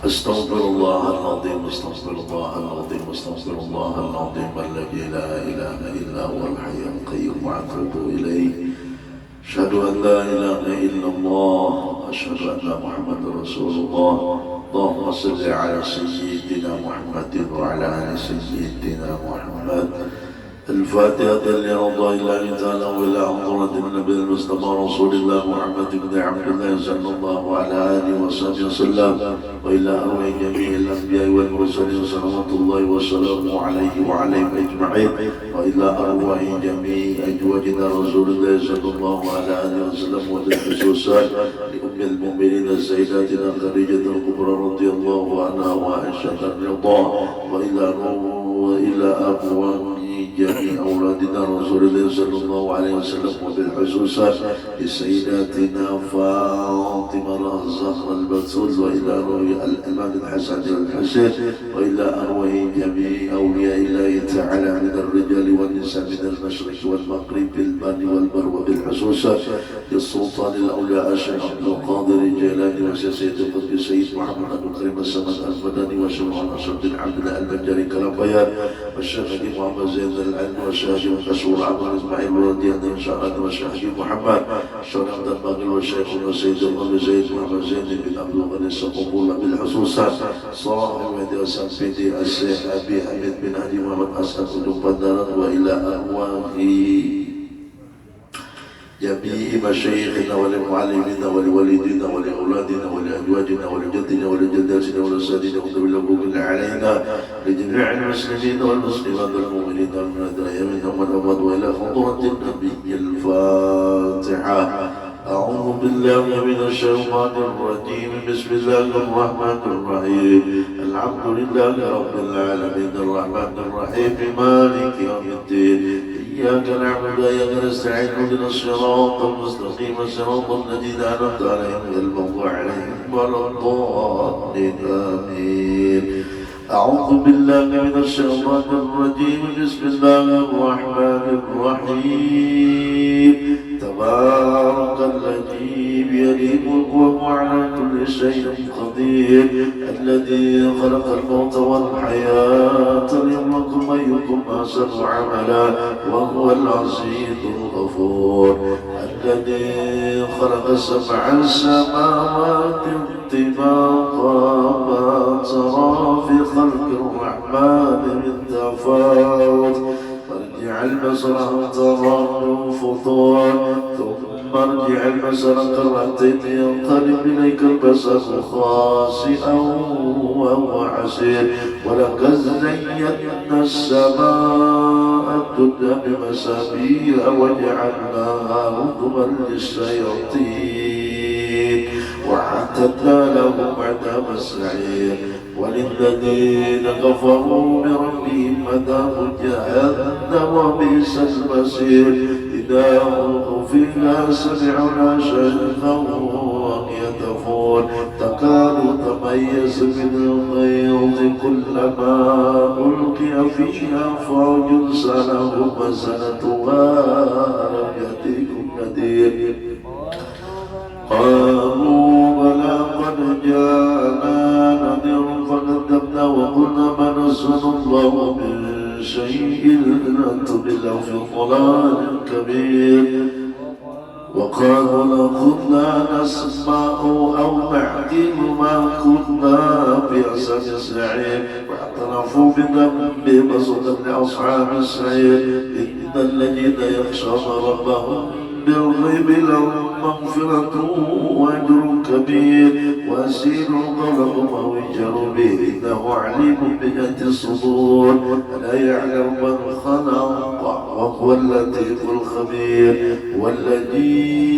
أستغفر الله العظيم أستغفر الله العظيم أستغفر الله العظيم الذي لا إله إلا هو الحي القيوم وأتوب إليه. أشهد أن لا إله إلا الله أشهد أن محمدا رسول الله. اللهم صل على سيدنا محمد وعلى آل سيدنا محمد. الفاتحة لرضا الله تعالى وإلى حضرة النبي المصطفى رسول الله محمد بن عبد الله صلى الله على آله وصحبه وسلم وإلى أرواح جميع الأنبياء والمرسلين صلوات الله وسلامه عليه وعليهم أجمعين وإلى أرواح جميع أزواجنا رسول الله صلى الله على آله وسلم وبالخصوصا لأم المؤمنين سيداتنا خديجة الكبرى رضي الله عنها وعائشة الرضا وإلى أرواح جميع أولادنا رسول الله صلى الله عليه وسلم وبالخصوص لسيداتنا فاطمة الزهراء البتول وإلى أرواح الإمام الحسن الحسين وإلى أرواح جميع أولياء الله تعالى من الرجال والنساء من المشرق والمغرب بالبر والبر وبالخصوص للسلطان الأولياء الشيخ عبد القادر الجيلاني وسيد القطب السيد محمد بن كريم السمد المدني والشيخ ناصر بن عبد الله البنجري كلامبيان والشيخ محمد زين العلم والشيخ مشهور عبد اسماعيل ولديان ان شاء الله والشيخ محمد الشيخ عبد الباقي والشيخ وسيد القطب زيد محمد زين بن عبد الغني السقوفي بالخصوص صاحب مدرسة سيدي الشيخ أبي حميد بن علي محمد أسعد بن بدر وإلى أرواح جميع مشايخنا ولمعلمين ولوالدينا ولأولادنا ولأزواجنا ولجدنا ولجداتنا ولأساتذتنا وذوي الحقوق علينا لجميع المسلمين والمسلمات والمؤمنين والمؤمنات منهم والأموات وإلى حضرة النبي. الفاتحة. أعوذ بالله من الشيطان الرجيم. بسم الله الرحمن الرحيم. الحمد لله رب العالمين الرحمن الرحيم مالك يوم الدين. إياك نعبد وإياك نستعين اهدنا الصراط المستقيم صراط الذين أنعمت عليهم غير المغضوب عليهم ولا الضالين آمين. أعوذ بالله من الشيطان الرجيم. بسم الله الرحمن الرحيم. تبارك الذي بيده الملك وهو على كل شيء قدير الذي خلق الموت والحياة ليبلوكم أيكم أحسن عملا وهو العزيز الغفور الذي خلق سبع سماوات طباقا ما ترى في خلق الرحمن من تفاوت فارجع البصر هل ترى من فطور ثم ارجع البصر كرتين ينقلب إليك البصر خاسئا وهو حسير ولقد زينا السماء الدنيا بمصابيح وجعلناها رجما للشياطين وأعتدنا لهم عذاب السعير وللذين كفروا بربهم عذاب جهنم وبئس المصير إذا ألقوا فيها سمعوا لها شيئا يتفون تكاد تميز من الغيظ كلما ألقي فيها فوج سألهم مسألتها ألم يأتيكم نذير قالوا بلى قد جاءنا نذير فكذبنا وقلنا ما نزل الله من شيء أنتم إلا في ضلال كبير وقالوا لو كنا نسمع أو نعقل ما كنا في أصحاب السعير واعترفوا بذنبهم فسحقا لأصحاب السعير إن الذين يخشون ربهم بالغيب لهم مغفرة وأجر كبير وأسيروا قولهم أو اجهروا به إنه عليم بذات الصدور ألا يعلم من خلق وهو اللطيف الخبير والذي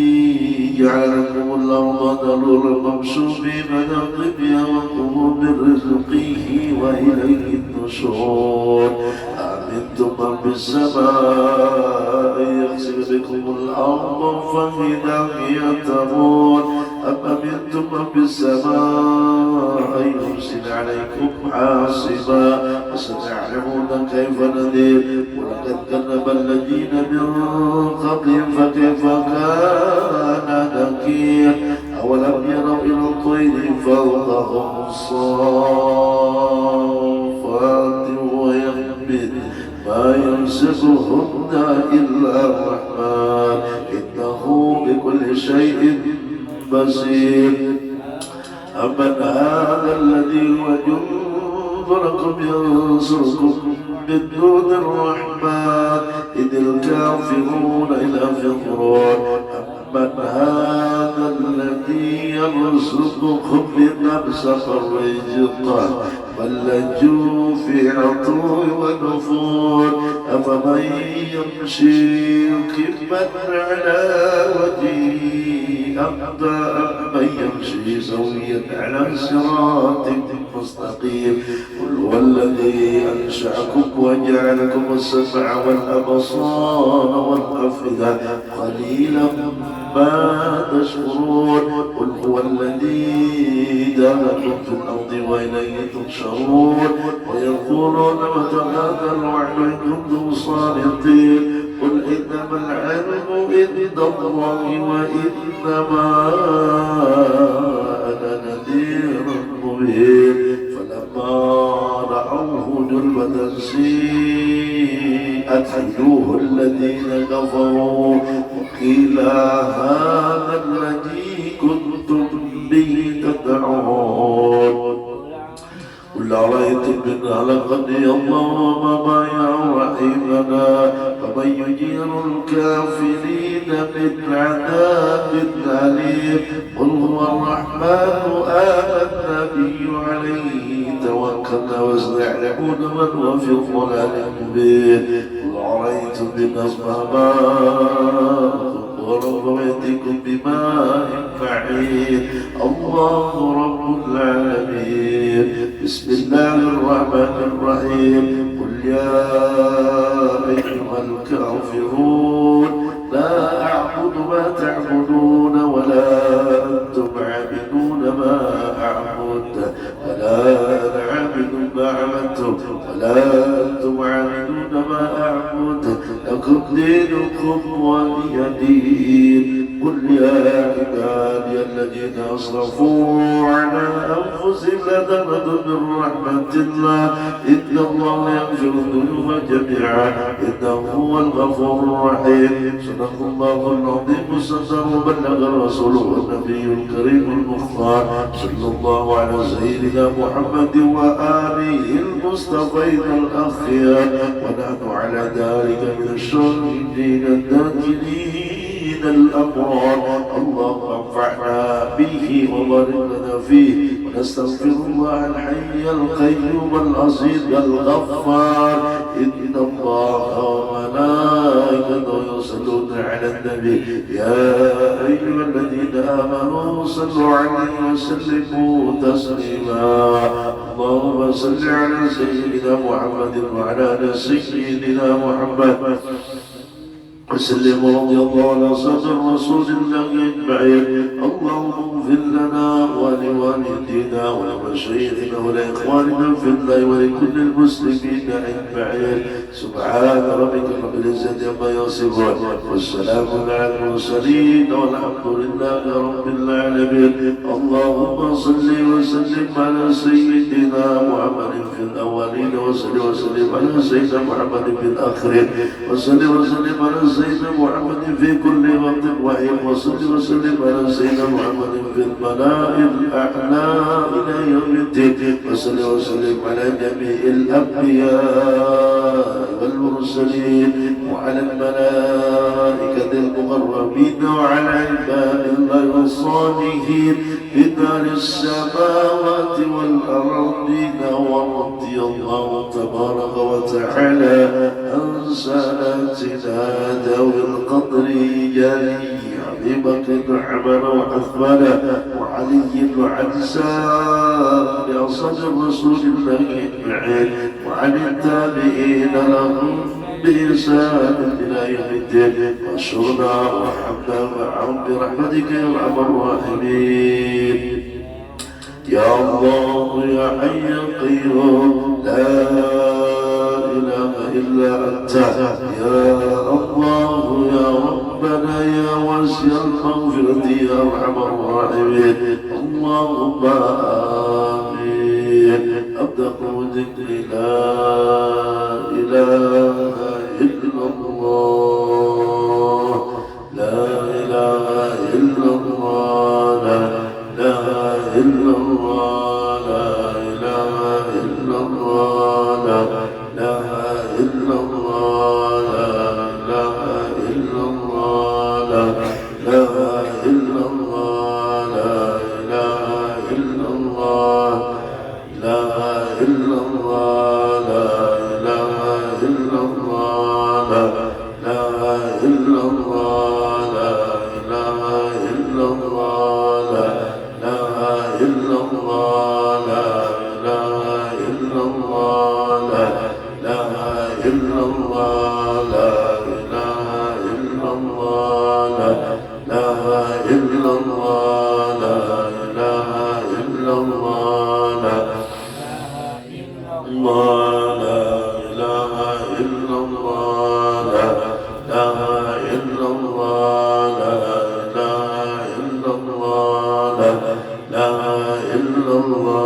جعل لكم الأرض ذلولا فامشوا في مناقبها وكلوا من رزقه وإليه النشور أأمنتم من في السماء يخسف بكم الأرض فإذا هي تمور أم أمنتم من في السماء يرسل عليكم حاصبا فستعلمون كيف نذير ولقد كذب الذين من قبلهم فكيف كان نكير أولم يروا إلى الطير والطير فوقهم صافات ويقبض ما يمسكهن إلا الرحمن إنه بكل شيء بصير. أمن هذا الذي هو جند لكم ينصركم من دون الرحمن إذ الكافرون إلى فرعون. أمن هذا الذي يرزقكم من أمسك الرزق بل لجوا في عتو ونفور. أفمن يمشي مكبا على وجهه أهدى أمن يمشي سويا على صراط مستقيم. قل هو الذي أنشأكم وجعلكم السمع والأبصار والأفئدة قليلا ما تشكرون. قل هو الذي جعلكم في الأرض وإليه تحشرون. ويقولون متى هذا الوعد إن كنتم صادقين. قل إنما العلم عند الله وإنما أنا نذير مبين. فلما رأوه جلوة سيئت وجوه الذين كفروا وقيل هذا الذي كنتم به تدعون. قل أرأيتم إن هلكني الله وما رحمنا فمن يجير الكافرين من عذاب أليم. قل هو الرحمن آمنا به عليه توكلنا وسيعلمون من هو في ضلال مبين. قل أرأيتم إن أصبح ماءكم ورب يأتيكم بماء معين الله رب العالمين. بسم الله الرحمن الرحيم. قل يا أيها الكافرون لا أعبد ما تعبدون ولا أنتم عابدون ما أعبد ولا أنا عابد ما عبدتم ولا أنتم عابدون ما أعبد لكم دينكم ولي دين. قل يا عبادي الذين أسرفوا على أنفسهم لا تقنطوا من رحمة الله إن الله يغفر الذنوب جميعا إنه هو الغفور الرحيم. صدق الله العظيم وصدق وبلغ الرسول والنبي الكريم المختار صلى الله على سيدنا محمد وآله المصطفين الأخيار ونحن على ذلك من الشاهدين الداخلين الأبرار. اللهم انفعنا به وبارك لنا فيه ونستغفر الله الحي القيوم العزيز الغفار. إن الله وملائكته يصلون على النبي يا أيها الذين آمنوا صلوا عليه وسلموا تسليما. اللهم صل على سيدنا محمد وعلى آل سيدنا محمد وسلم رضي الله عن أصحاب رسول الله أجمعين. اللهم اغفر لنا ولوالدينا ولمشايخنا ولإخواننا في الله ولكل المسلمين أجمعين. سبحان ربك رب العزة عما يصفون والسلام على المرسلين والحمد لله رب العالمين. اللهم صل وسلم على سيدنا محمد في الأولين وسلم على سيدنا محمد في الآخرين وسلم على سيدنا محمد في كل وقت وحين وسلم على سيدنا محمد في الملائكة الأعلى إلى يوم الدين وسلم على جميع الأنبياء والمرسلين وعلى الملائكة المقربين وعلى عباد الله الصالحين في دار السماوات والأرضين. ورضي الله تبارك وتعالى عن ساداتنا ذوي القدر جليل أبي بكر وعمر وعثمان وعلي وعن سائر أصحاب رسول الله أجمعين وعن التابعين لهم بإحسان إلى يوم الدين. واشرنا وارحمنا معهم برحمتك يا أرحم الراحمين. يا الله يا حي يا قيوم لا إله إلا أنت. يا الله يا ربنا يا واسع المغفرة يا أرحم الراحمين. اللهم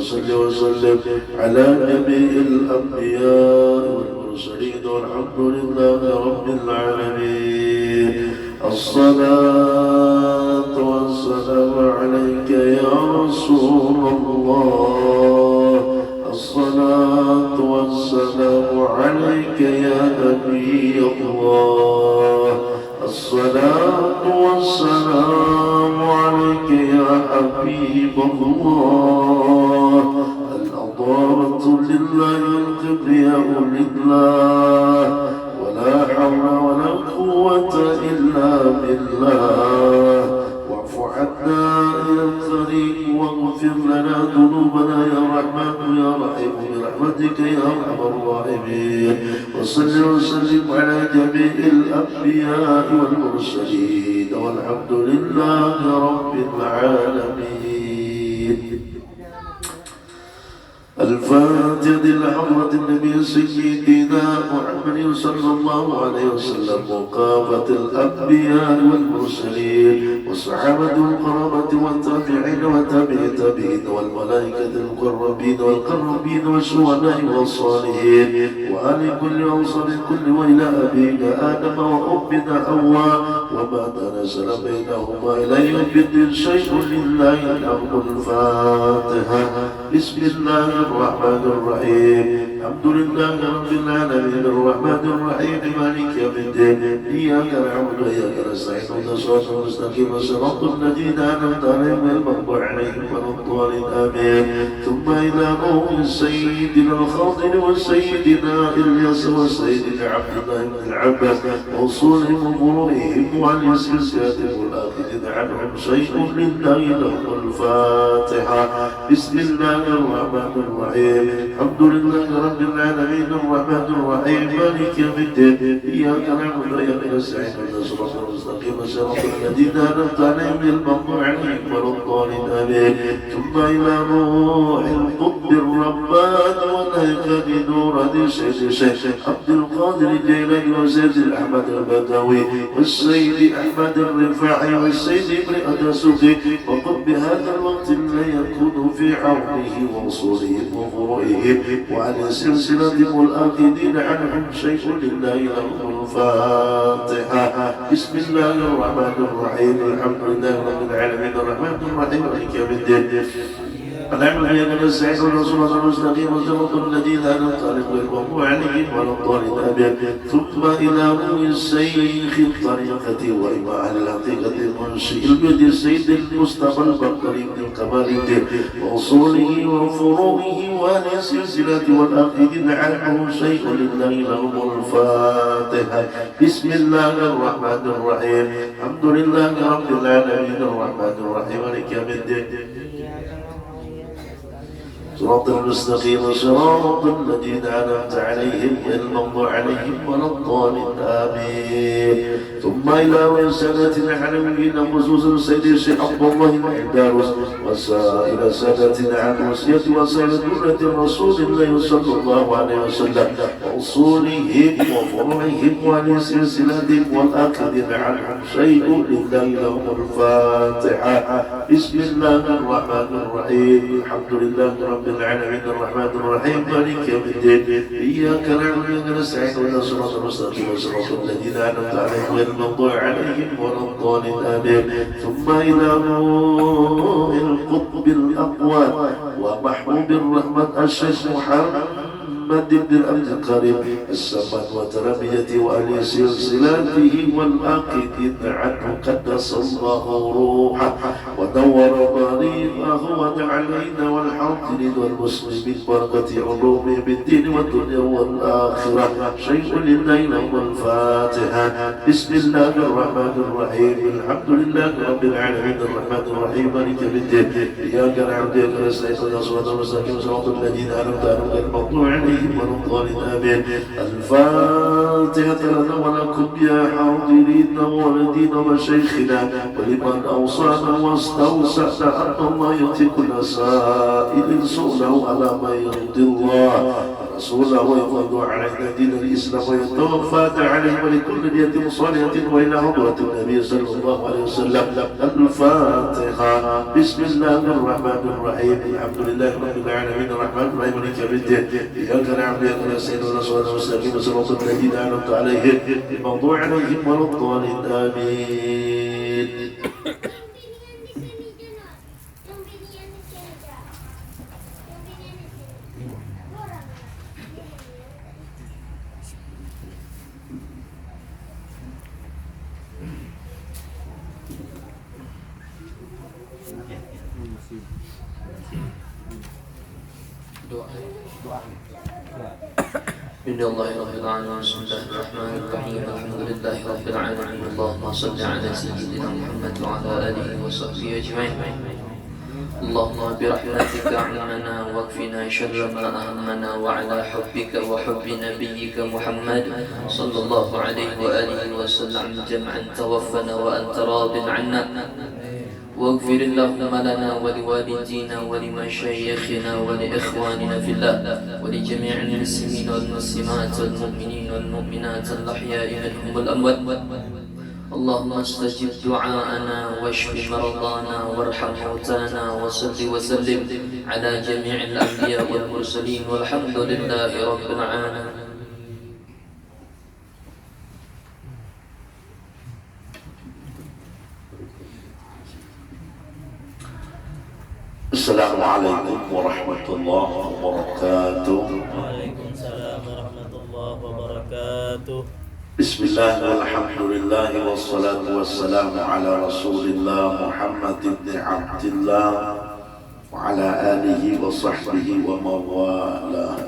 وصل وسلم على جميع الأنبياء والمرسلين والحمد لله رب العالمين. الصلاة والسلام عليك يا رسول الله، الصلاة والسلام عليك يا نبي الله، الصلاة والسلام عليك يا حبيب الله. الأضارة لله والكبرياء لله، ولا حول ولا قوة إلا بالله. واعف عنا يا كريم واغفر لنا ذنوبنا يا رحمن يا رحيم برحمتك يا أرحم الراحمين. وصل وسلم على جميع الأنبياء والمرسلين والحمد لله رب العالمين. الفاتحة لحضرة النبي سيدنا محمد صلى الله عليه وسلم وكافة الأنبياء والمرسلين والصحابة والقرابة والتابعين وتابعي التابعين والملائكة المقربين والقربين والشهداء والصالحين وآل كل وصل كل وإلى أبينا آدم وأمنا حواء وما تنزل بينهما إلى يوم الدين شيء لله الحمد. الفاتحة. بسم الله الرحمن الرحيم. الحمد لله رب العالمين الرحمن الرحيم مالك يوم الدين. إياك نعبد وإياك نستعين اهدنا الصراط المستقيم صراط الذين أنعمت عليهم غير المغضوب عليهم ولا الضالين آمين. ثم إلى روح سيدنا الخاضر وسيدنا إلياس وسيدنا عبد الله بن العباس وصولهم وفروعهم وعن سلسلتهم والآخرين عنهم شيء لله لهم. الفاتحة. بسم الله الرحمن الرحيم. الحمد لله رب العالمين الرحمن الرحيم مالك يوم الدين. إياك نعبد وإياك نستعين اهدنا الصراط المستقيم صراط الذين أنعمت عليهم غير المغضوب عليهم ولا الضالين آمين. ثم إلى روح القطب الرباني والهيكل نور سيد الشيخ عبد القادر الجيلاني وسيد الأحمد البدوي والسيد أحمد الرفاعي والسيد ابن أدسوقي وقم بهذا الوقت لا يكون في عونه ووصولهم وفروعهم وعن سلسلتهم والآخذين عنهم شيء لله لهم. الفاتحة. بسم الله الرحمن الرحيم. الحمد لله رب العالمين الرحمن الرحيم مالك يوم الدين. ونعم بك نستعين ونصر المستقيم وصراط الذين أنعمت عليهم غير المغضوب عليهم ولا الضالين. ثم إلى أبو الشيخ الطريقة وإمام أهل الحقيقة المنشئ البدء السيد المصطفى البكري بن الكمال وأصوله وفروعه وأهل سلسلة والآخذين عنه شيء لله لهم الفاتحة. بسم الله الرحمن الرحيم. الحمد لله رب العالمين الرحمن الرحيم مالك يوم الدين. صراط المستقيم صراط الذين أنعمت عليهم غير المغضوب عليهم ولا الضالين. آمين. ثم إلى رسالة العالمين خصوصا سيد الشيخ عبد الله المعدارس وسائر سادتنا عن وصية وسائر ذرة رسول الله صلى الله عليه وسلم وأصولهم وفروعهم وعن سلسلتهم والآخذين عنهم شيء لله لهم الفاتحة. بسم الله الرحمن الرحيم. الحمد لله رب العالمين الرحمن الرحيم مالك يوم الدين. إياك نعبد وإياك نستعين اهدنا الصراط المستقيم صراط الذين أنعمت عليهم غير المغضوب عليهم ولا الضالين. آمين. ثم إلى روح القطب الأقوى ومحبوب الرحمة الشيخ محمد بن عبد الكريم السماد وتلامذته وأهل سلسلته والآخذين عنه قدس الله روحه ونور طريقه وجعلنا والحاضرين والمسلمين بركة علومه بالدين والدنيا والآخرة شيء لله لهم الفاتحة. بسم الله الرحمن الرحيم. الحمد لله رب العالمين الرحمن الرحيم مالك يوم الدين. إياك نعبد وإياك نستعين اهدنا الصراط المستقيم صراط الذين أنعمت عليهم غير المغضوب عليهم ولا الضالين. آمين. الفاتحة لنا ولكم يا حاضرين والدين ومشايخنا ولمن أوصانا واستوسعنا أن الله يؤتي كل سائل سؤله على ما يرضي الله رسوله ويفضل علينا دين الإسلام ويتوفى عليه ولكل نية صالحة وإلى حضرة النبي صلى الله عليه وسلم. الفاتحة. بسم الله الرحمن الرحيم. الحمد لله رب العالمين الرحمن الرحيم مالك يوم الدين. إياك نعبد وإياك نستعين اهدنا الصراط المستقيم صراط الذين أنعمت عليهم غير المغضوب عليهم ولا الضالين. آمين. بسم الله رب العالمين. بسم الله الرحمن الرحيم. الحمد لله رب العالمين. اللهم صل على سيدنا محمد وعلى آله وصحبه أجمعين. اللهم برحمتك أعمنا واكفنا شر ما أهمنا وعلى حبك وحب نبيك محمد صلى الله عليه وآله وسلم جمعا توفنا وأنت راض عنا واغفر اللهم لنا ولوالدينا ولمشايخنا ولإخواننا في الله ولجميع المسلمين والمسلمات والمؤمنين والمؤمنات الأحياء منهم والأموات. اللهم استجب دعاءنا واشف مرضانا وارحم موتانا وصل وسلم على جميع الأنبياء والمرسلين والحمد لله رب العالمين. السلام عليكم ورحمة الله وبركاته. وعليكم السلام ورحمة الله وبركاته. بسم الله والحمد لله والصلاة والسلام على رسول الله محمد بن عبد الله وعلى آله وصحبه ومن والاه.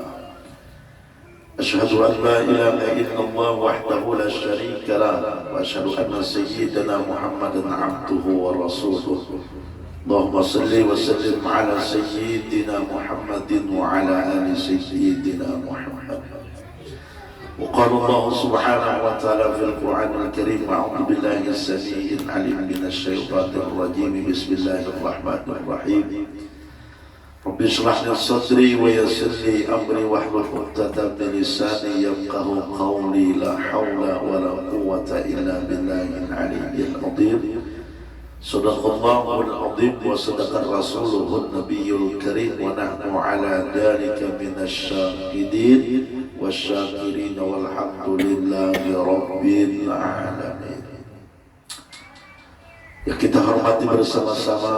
أشهد أن لا إله إلا الله وحده لا شريك له وأشهد أن سيدنا محمدا عبده ورسوله. اللهم صل وسلم على سيدنا محمد وعلى آل سيدنا محمد. وقال الله سبحانه وتعالى في القرآن الكريم: أعوذ بالله السميع العليم من الشيطان الرجيم. بسم الله الرحمن الرحيم. رب اشرح لي صدري ويسر لي أمري واحلل عقدة من لساني يفقهوا قولي. لا حول ولا قوة إلا بالله العلي العظيم. صدق الله العظيم وصدق رسوله النبي الكريم ونحن على ذلك من الشاهدين والشاكرين والحمد لله رب العالمين. Yang kita hormati bersama-sama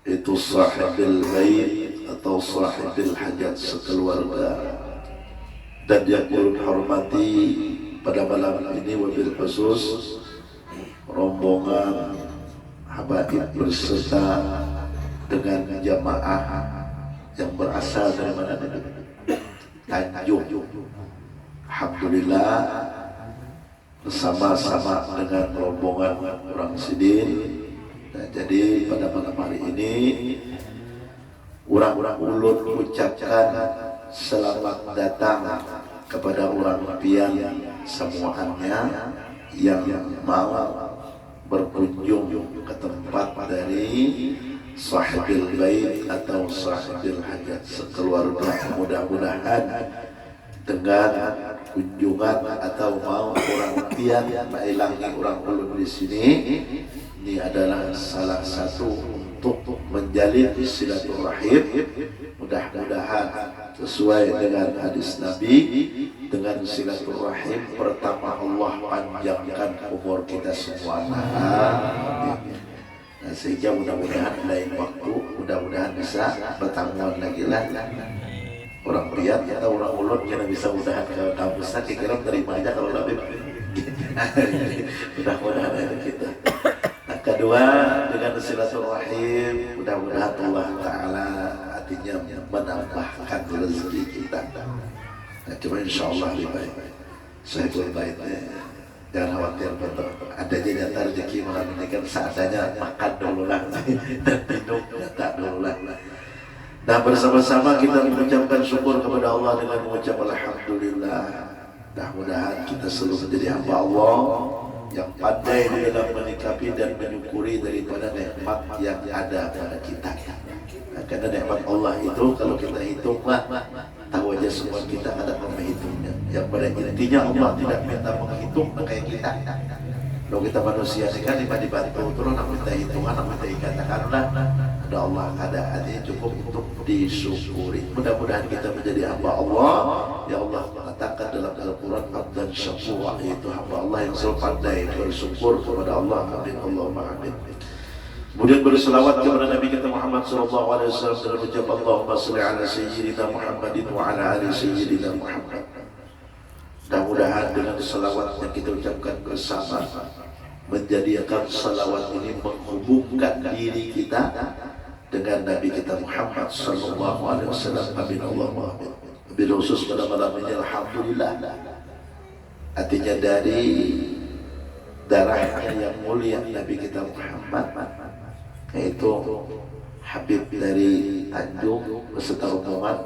itu sahibul bait atau sahibul hajat sekeluarga. Dan yang ulun hormati pada malam ini wabil khusus rombongan habaib berserta dengan jamaah yang berasal dari mana? Tanjung. Alhamdulillah bersama-sama dengan rombongan orang Sidin. Nah, jadi pada malam hari ini orang-orang ulun ucapkan selamat datang kepada orang pian semuanya yang mau berkunjung ke tempat dari sahibul bait atau sahibul hajat sekeluarga. Mudah-mudahan dengan kunjungan atau mau orang pian mailangi orang ulun di sini, ini adalah salah satu untuk menjalin silaturahim. Mudah-mudahan sesuai dengan hadis Nabi, dengan silaturahim pertama Allah panjangkan umur kita semua. Nah, sehingga mudah-mudahan lain waktu, mudah-mudahan bisa bertanggungan lagi lah. Orang priat atau orang ulun kira bisa mudahan ke kampus, kira terima aja kalau Nabi. Mudah-mudahan itu kita. Nah, kedua dengan silaturahim, mudah-mudahan Allah Ta'ala artinya menambahkan rezeki kita. Nah, cuma insya Allah lebih baik. Saya boleh baiknya, jangan khawatir betul. Ada jatah rezeki malam ini kan seadanya, makan dulu lah dan minum tak dulu lah. Nah, bersama-sama kita mengucapkan syukur kepada Allah dengan mengucap alhamdulillah. Mudah-mudahan kita selalu menjadi hamba Allah yang pandai di dalam menikapi dan menyukuri daripada nikmat yang ada pada kita. Nah, karena nikmat Allah itu kalau kita hitunglah, tahu aja semua kita ada menghitungnya. Yang pada intinya Allah tidak minta menghitung kayak kita. Kalau kita manusia ini kan dibantu terus, nak minta hitungan, nak minta ikatan, ada Allah ada artinya cukup untuk disyukuri. Mudah-mudahan kita menjadi hamba Allah. Ya Allah mengatakan dalam Al-Quran, abdan syakur, yaitu hamba Allah yang selalu pandai bersyukur kepada Allah. Amin Allahumma amin. Kemudian berselawat kepada Nabi kita Muhammad sallallahu alaihi wasallam dengan ucap Allahumma shalli ala sayyidina Muhammadin wa ala ali sayyidina Muhammad. Mudah-mudahan dengan selawat yang kita ucapkan bersama menjadikan selawat ini menghubungkan diri kita dengan Nabi kita Muhammad sallallahu alaihi wasallam. Amin Allahumma amin. Bil khusus pada malam ini alhamdulillah, artinya dari darahnya yang mulia Nabi kita Muhammad, yaitu Habib dari Tanjung beserta rombongan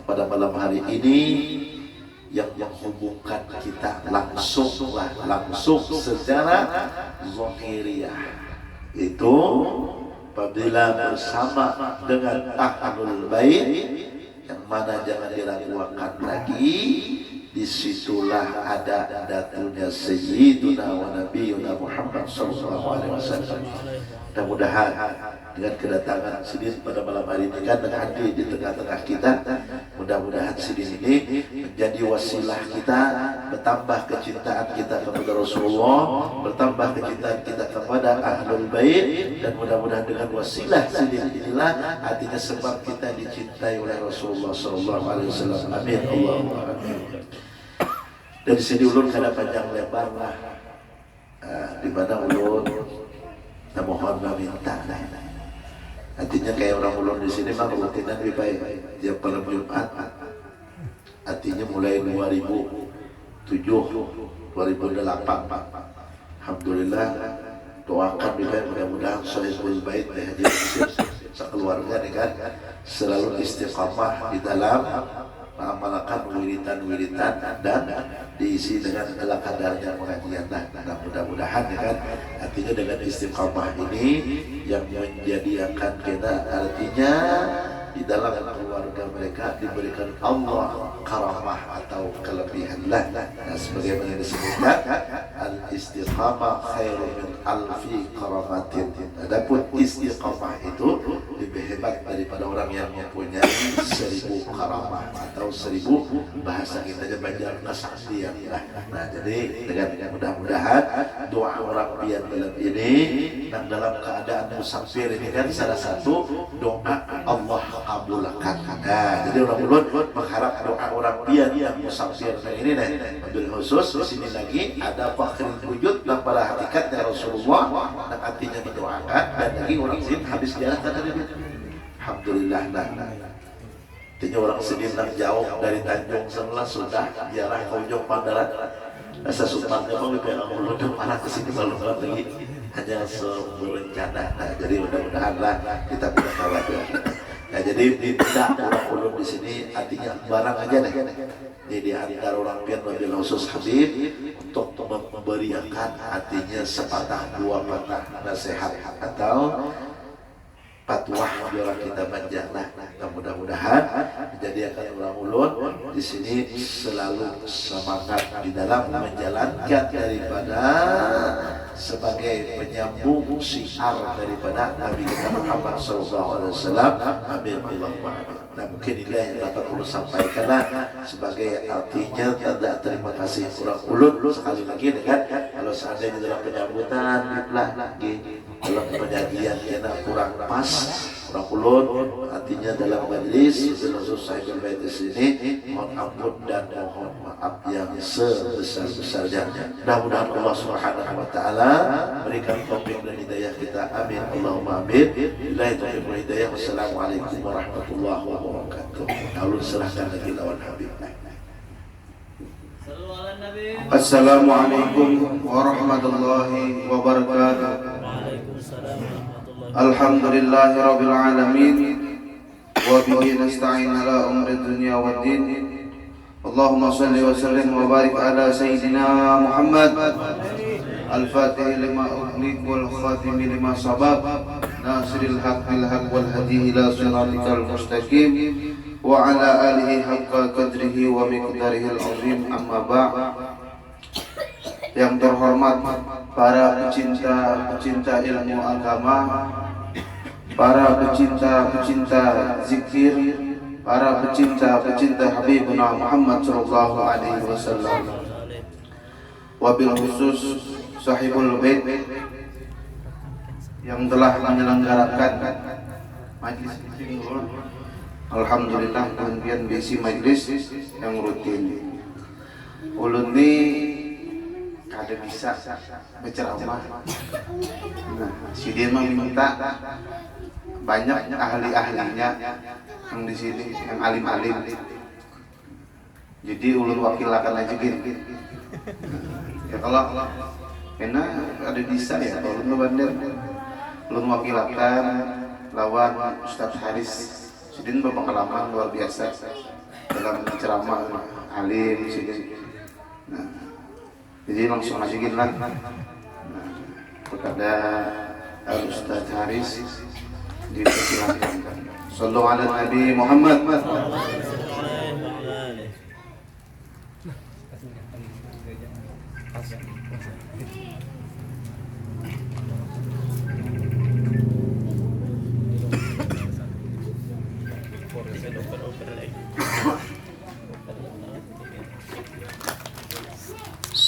pada malam hari ini yang menghubungkan kita langsung secara zahiriyah, itu apabila bersama dengan ahlul bait yang mana jangan diragukan lagi, disitulah ada datunya Sayyiduna wa Nabiyuna Muhammad sallallahu alaihi wasallam. Mudah-mudahan dengan kedatangan Sidin pada malam hari ini kan hadir di tengah-tengah kita, mudah-mudahan Sidin ini menjadi wasilah kita bertambah kecintaan kita kepada Rasulullah, bertambah kecintaan kita kepada Ahlul Bait, dan mudah-mudahan dengan wasilah Sidin inilah artinya sebab kita dicintai oleh Rasulullah sallallahu alaihi wasallam. Amin Allahumma amin. Dari sini ulun kada panjang lebar lah, di mana ulun mohon meminta. Artinya kayak orang ulun di sini mah rutinan lebih baik tiap malam Jumat. Artinya mulai 2007, 2008. Alhamdulillah, doakan lebih baik, mudah-mudahan sahibul bait hadir sekeluarga dengan selalu istiqamah di dalam mengamalkan wiritan-wiritan dan diisi dengan segala kadarnya pengajian. Nah, mudah-mudahan ya kan, artinya dengan istiqamah ini yang menjadikan kita artinya di dalam keluarga mereka diberikan Allah karamah atau kelebihan lah. Nah, sebagaimana disebutkan al-istiqamah khairun min alfi karamatin. Adapun istiqamah itu lebih hebat daripada kepada orang yang mempunyai 1000 karamah atau 1000 bahasa kita aja Banjar kesaktian lah. Nah jadi dengan mudah-mudahan doa orang pian dalam ini dan dalam keadaan musafir ini kan salah satu doa Allah kabulkan. Nah jadi orang ulun mengharap doa orang pian yang musafir ini nih khusus di sini lagi ada fakhrul wujud dan para hakikatnya Rasulullah dan artinya mendoakan dan lagi orang sini habis jalan tadi. Alhamdulillah. Artinya orang sini jauh dari Tanjung Semelas sudah ziarah ke ujung Pandaran. Asa Sultannya mau bilang ulun para ke sini malu lagi hanya berencana. Nah jadi mudah-mudahan lah kita punya kawan. Nah jadi tidak orang ulun di sini artinya barang aja deh. Jadi antara orang pian wabil khusus Habib untuk memberiakan artinya sepatah dua patah nasihat atau patwah biar kita panjanglah. Mudah-mudahan menjadikan orang ulun di sini selalu semangat di dalam menjalankan daripada sebagai penyambung syiar daripada Nabi kita Muhammad SAW. Amin Allahumma amin. Nah mungkin inilah yang dapat ulun sampaikan sebagai artinya tanda terima kasih orang ulun sekali lagi dengan kalau seandainya dalam penyambutan lah lagi dalam penyajian yang kurang pas orang ulun artinya dalam majlis Rasul Sahibul Bait di sini mohon ampun dan mohon maaf yang sebesar-besarnya. Mudah-mudahan Allah Subhanahu wa taala berikan taufik dan hidayah kita. Amin Allahumma amin. Billahi taufiq wal hidayah. Wassalamualaikum warahmatullahi wabarakatuh. Lalu serahkan lagi lawan Habib. Assalamualaikum warahmatullahi wabarakatuh. Alhamdulillahi rabbil alamin wa bihi nasta'in ala umri dunya waddin. Allahumma salli wa sallim wa barik ala sayyidina Muhammad al-fatih lima ughliq wal khatim lima sabab nasiril haq bil haq wal hadi ila siratikal mustaqim wa ala alihi haqqa qadrihi wa miqdarihi al-azim. Amma ba'd. Yang terhormat para pecinta ilmu agama, para pecinta zikir, para pecinta Habibuna Muhammad sallallahu alaihi wasallam. Wabil khusus Sahibul Bait yang telah menyelenggarakan majlis ini. Alhamdulillah kemudian bisi majlis yang rutin. Ulun ni kada bisa berceramah. Nah, si dia meminta banyak ahli-ahlinya yang di sini, yang alim-alim. Jadi ulun wakilakan aja gini. Ya kalau enak ada bisa ya kalau ulun bandar. Ulun wakilakan lawan Ustaz Haris. Sidin berpengalaman luar biasa dalam ceramah alim sidin. Nah, jadi langsung masukin lah kepada Ustaz Haris dipersilakan. Sallu ala Nabi Muhammad.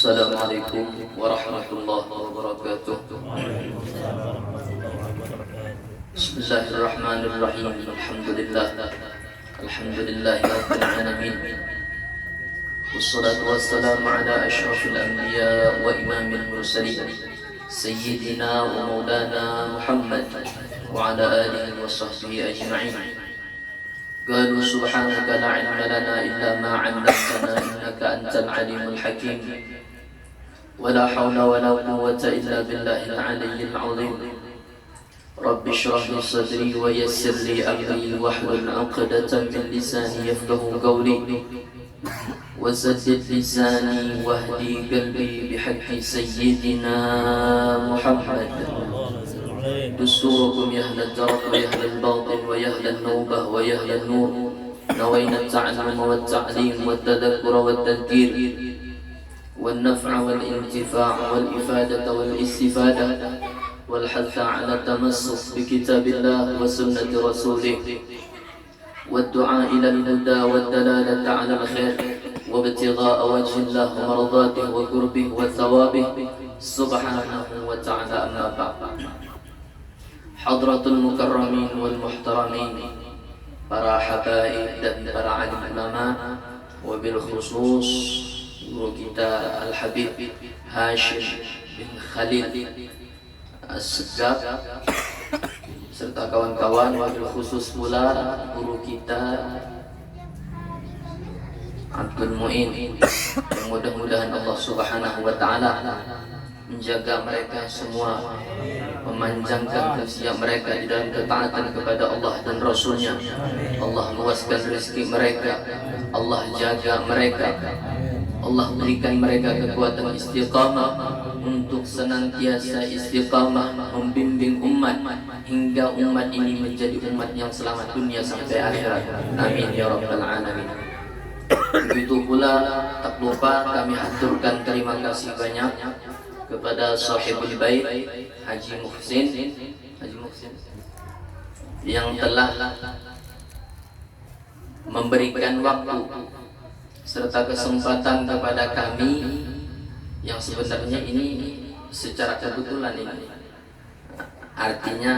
Assalamualaikum warahmatullahi wabarakatuh. Bismillahirrahmanirrahim. Alhamdulillah rabbil alamin. Wassalatu wassalamu ala asyrafil anbiya wa imamil mursalin sayyidina wa maulana Muhammad wa ala alihi wa sahbihi ajma'in. Qalu subhanaka la ilma lana illa ma 'allamtana innaka antal alimul hakim. ولا حول ولا قوة إلا بالله العلي العظيم. رب اشرح لي صدري ويسر لي أمري واحلل عقدة من لساني يفقه قولي وسدد لساني واهدي قلبي بحق سيدنا محمد. دستوركم يا أهل الدرك ويا أهل الباطل ويا أهل النوبة ويا أهل النور. نوينا التعلم والتعليم والتذكر والتذكير والنفع والانتفاع والإفادة والاستفادة والحث على التمسك بكتاب الله وسنة رسوله والدعاء إلى الهدى والدلالة على الخير وابتغاء وجه الله ومرضاته وقربه وثوابه سبحانه وتعالى. أما بعد، حضرة المكرمين والمحترمين، para habaib dan para alim ulama, wabil khusus guru kita Al-Habib Hashim bin Khalil As-Segaf serta kawan-kawan, wabil khusus pula guru kita Abdul Mu'in, yang mudah-mudahan Allah Subhanahu wa Ta'ala menjaga mereka semua, memanjangkan usia mereka di dalam ketaatan kepada Allah dan Rasulnya. Allah luaskan rezeki mereka, Allah jaga mereka, Allah berikan mereka kekuatan istiqamah untuk senantiasa istiqamah membimbing umat hingga umat ini menjadi umat yang selamat dunia sampai akhirat. Amin ya rabbal alamin. Begitu pula tak lupa kami haturkan terima kasih banyak kepada sahibul bait Haji Muhsin yang telah memberikan waktu serta kesempatan kepada kami yang sebenarnya ini secara kebetulan ini, artinya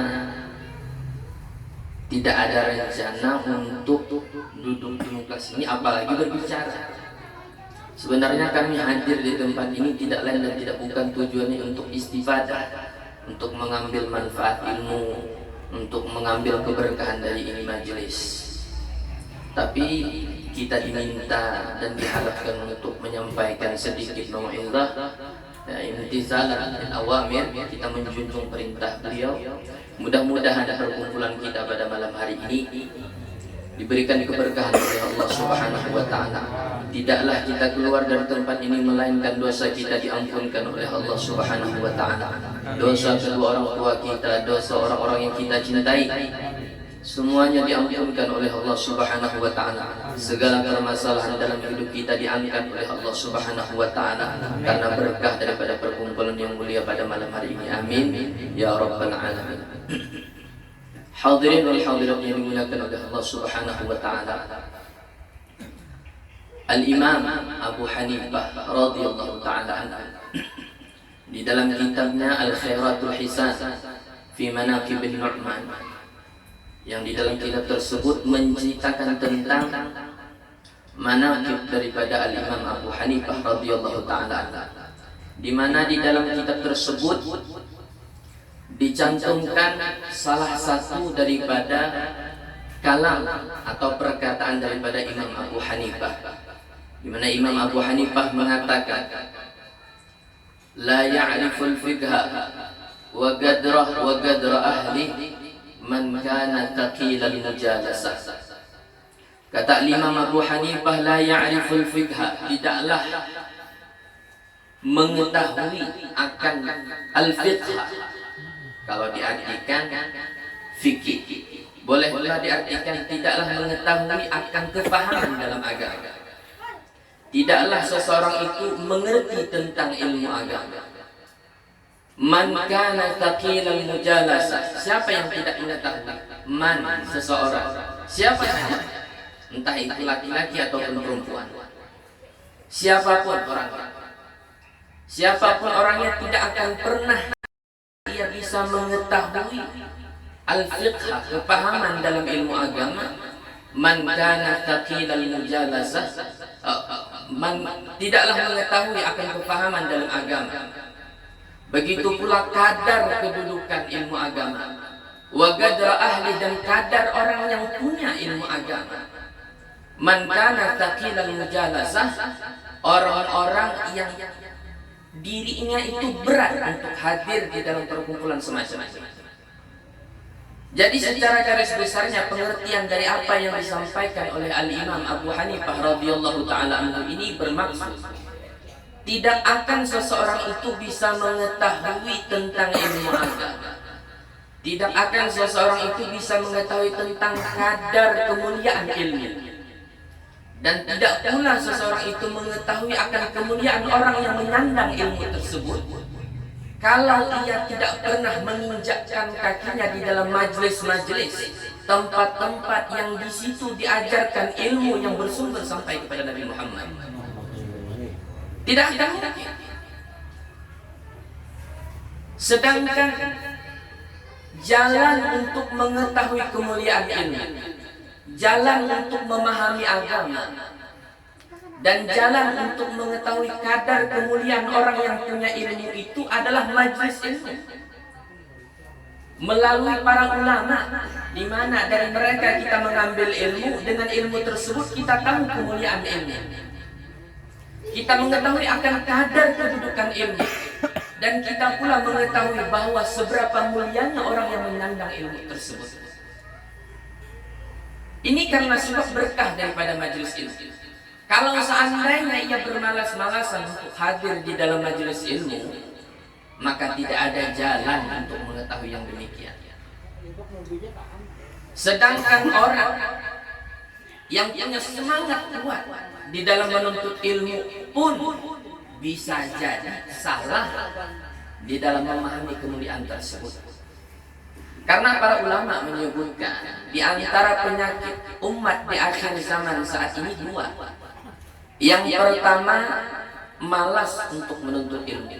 tidak ada rencana untuk duduk di muka sini apalagi berbicara. Sebenarnya kami hadir di tempat ini tidak lain dan tidak bukan tujuannya untuk istifadah, untuk mengambil manfaat ilmu, untuk mengambil keberkahan dari ini majelis. Tapi kita diminta dan diharapkan untuk menyampaikan sedikit mau'izah, imtithalan lil awamir, kita menjunjung perintah beliau. Mudah-mudahan perkumpulan kita pada malam hari ini diberikan keberkahan oleh Allah Subhanahu wa Ta'ala. Tidaklah kita keluar dari tempat ini melainkan dosa kita diampunkan oleh Allah Subhanahu wa Ta'ala. Dosa kedua orang tua kita, dosa orang-orang yang kita cintai, semuanya diampunkan oleh Allah Subhanahu wa Ta'ala. Segala permasalahan dalam hidup kita diangkat oleh Allah Subhanahu wa Ta'ala karena berkah daripada perkumpulan yang mulia pada malam hari ini. Amin ya rabbal alamin. Hadirin wal hadirat yang dimuliakan oleh Allah Subhanahu wa Ta'ala, Al-Imam Abu Hanifah radhiyallahu ta'ala anhu di dalam kitabnya Al-Khairatul Hisan fi Manaqibin Nu'man, yang di dalam kitab tersebut menceritakan tentang manaqib daripada Al-Imam Abu Hanifah radhiyallahu ta'ala anhu, di mana di dalam kitab tersebut dicantumkan salah satu daripada kalam atau perkataan daripada Imam Abu Hanifah, di mana Imam Abu Hanifah mengatakan, la ya'riful fiqha wa gadra ahli man kana taqilal mujalasah. Kata Imam Abu Hanifah, la ya'riful fiqha, tidaklah mengetahui akan al-fiqha. Kalau diartikan fikih, boleh pula diartikan tidaklah mengetahui akan kefahaman dalam agama. Tidaklah seseorang itu mengerti tentang ilmu agama. Man kana taqilal mujalasah, siapa yang tidak mengetahui? Man, seseorang. Siapa saja, entah itu laki-laki ataupun perempuan, siapapun orangnya, siapapun orangnya tidak akan pernah ia bisa mengetahui al-fiqh, kepahaman dalam ilmu agama. Man kana taqilal mujalasah, tidaklah mengetahui akan kepahaman dalam agama. Begitu pula kadar kedudukan ilmu agama, wa gadra ahli, dan kadar orang yang punya ilmu agama. Man kana taqilal mujalasah, orang-orang yang dirinya itu berat untuk hadir di dalam perkumpulan semacam ini. Jadi secara garis besarnya pengertian dari apa yang disampaikan oleh Al-Imam Abu Hanifah radhiyallahu ta'ala anhu ini bermaksud tidak akan seseorang itu bisa mengetahui tentang ilmu agama, tidak akan seseorang itu bisa mengetahui tentang kadar kemuliaan ilmu, dan tidak pula seseorang itu mengetahui akan kemuliaan orang yang menyandang ilmu tersebut kalau ia tidak pernah menginjakkan kakinya di dalam majelis-majelis, tempat-tempat yang di situ diajarkan ilmu yang bersumber sampai kepada Nabi Muhammad. Tidak ada mungkin. Sedangkan jalan untuk mengetahui kemuliaan ilmu, jalan untuk memahami agama, dan jalan untuk mengetahui kadar kemuliaan orang yang punya ilmu itu adalah majelis ilmu. Melalui para ulama, di mana dari mereka kita mengambil ilmu, dengan ilmu tersebut kita tahu kemuliaan ilmu. Kita mengetahui akan kadar kedudukan ilmu, dan kita pula mengetahui bahwa seberapa mulianya orang yang menyandang ilmu tersebut. Ini karena sebab berkah daripada majelis ilmu. Kalau seandainya ia bermalas-malasan untuk hadir di dalam majelis ilmu, maka tidak ada jalan untuk mengetahui yang demikian. Sedangkan orang yang punya semangat kuat di dalam menuntut ilmu pun bisa jadi salah di dalam memahami kemuliaan tersebut. Karena para ulama menyebutkan di antara penyakit umat di akhir zaman saat ini dua. Yang pertama, malas untuk menuntut ilmu.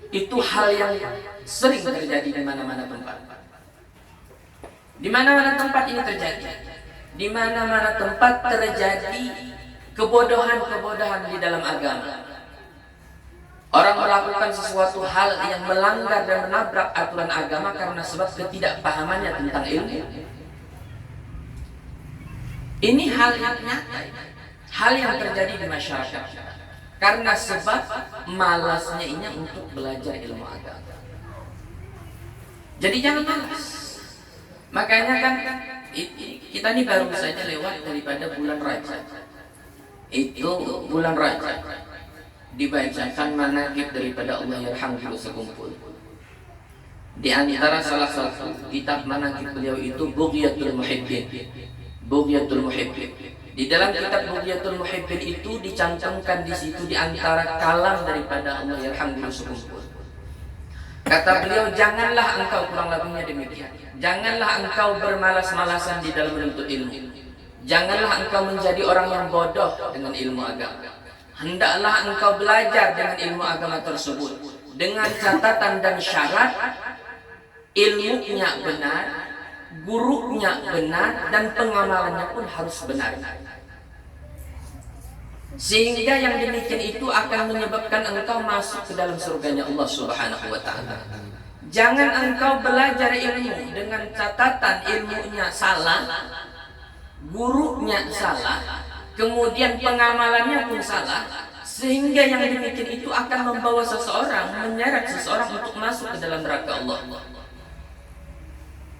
Itu hal yang sering terjadi di mana-mana tempat. Di mana-mana tempat ini terjadi. Di mana-mana tempat terjadi kebodohan-kebodohan di dalam agama. Orang melakukan sesuatu hal yang melanggar dan menabrak aturan agama karena sebab ketidakpahamannya tentang ilmu. Ini hal yang nyata, hal yang terjadi di masyarakat karena sebab malasnya ini untuk belajar ilmu agama. Jadi jangan malas. Makanya kan kita ini baru saja lewat daripada bulan Rajab. Itu bulan Rajab dibacakan manaqib daripada Allah Yarhamhu sekumpul. Di antara salah satu kitab manaqib beliau itu Bughyatul Muhibbin. Bughyatul Muhibbin. Di dalam kitab Bughyatul Muhibbin itu dicantumkan di situ di antara kalam daripada Allah Yarhamhu sekumpul. Kata beliau, janganlah engkau, kurang lebihnya demikian, janganlah engkau bermalas-malasan di dalam menuntut ilmu. Janganlah engkau menjadi orang yang bodoh dengan ilmu agama. Hendaklah engkau belajar dengan ilmu agama tersebut dengan catatan dan syarat ilmunya benar, gurunya benar, dan pengamalannya pun harus benar. Sehingga yang demikian itu akan menyebabkan engkau masuk ke dalam surganya Allah Subhanahu wa ta'ala. Jangan engkau belajar ilmu dengan catatan ilmunya salah, gurunya salah, kemudian pengamalannya pun salah, sehingga yang demikian itu akan membawa seseorang, menyeret seseorang untuk masuk ke dalam neraka Allah.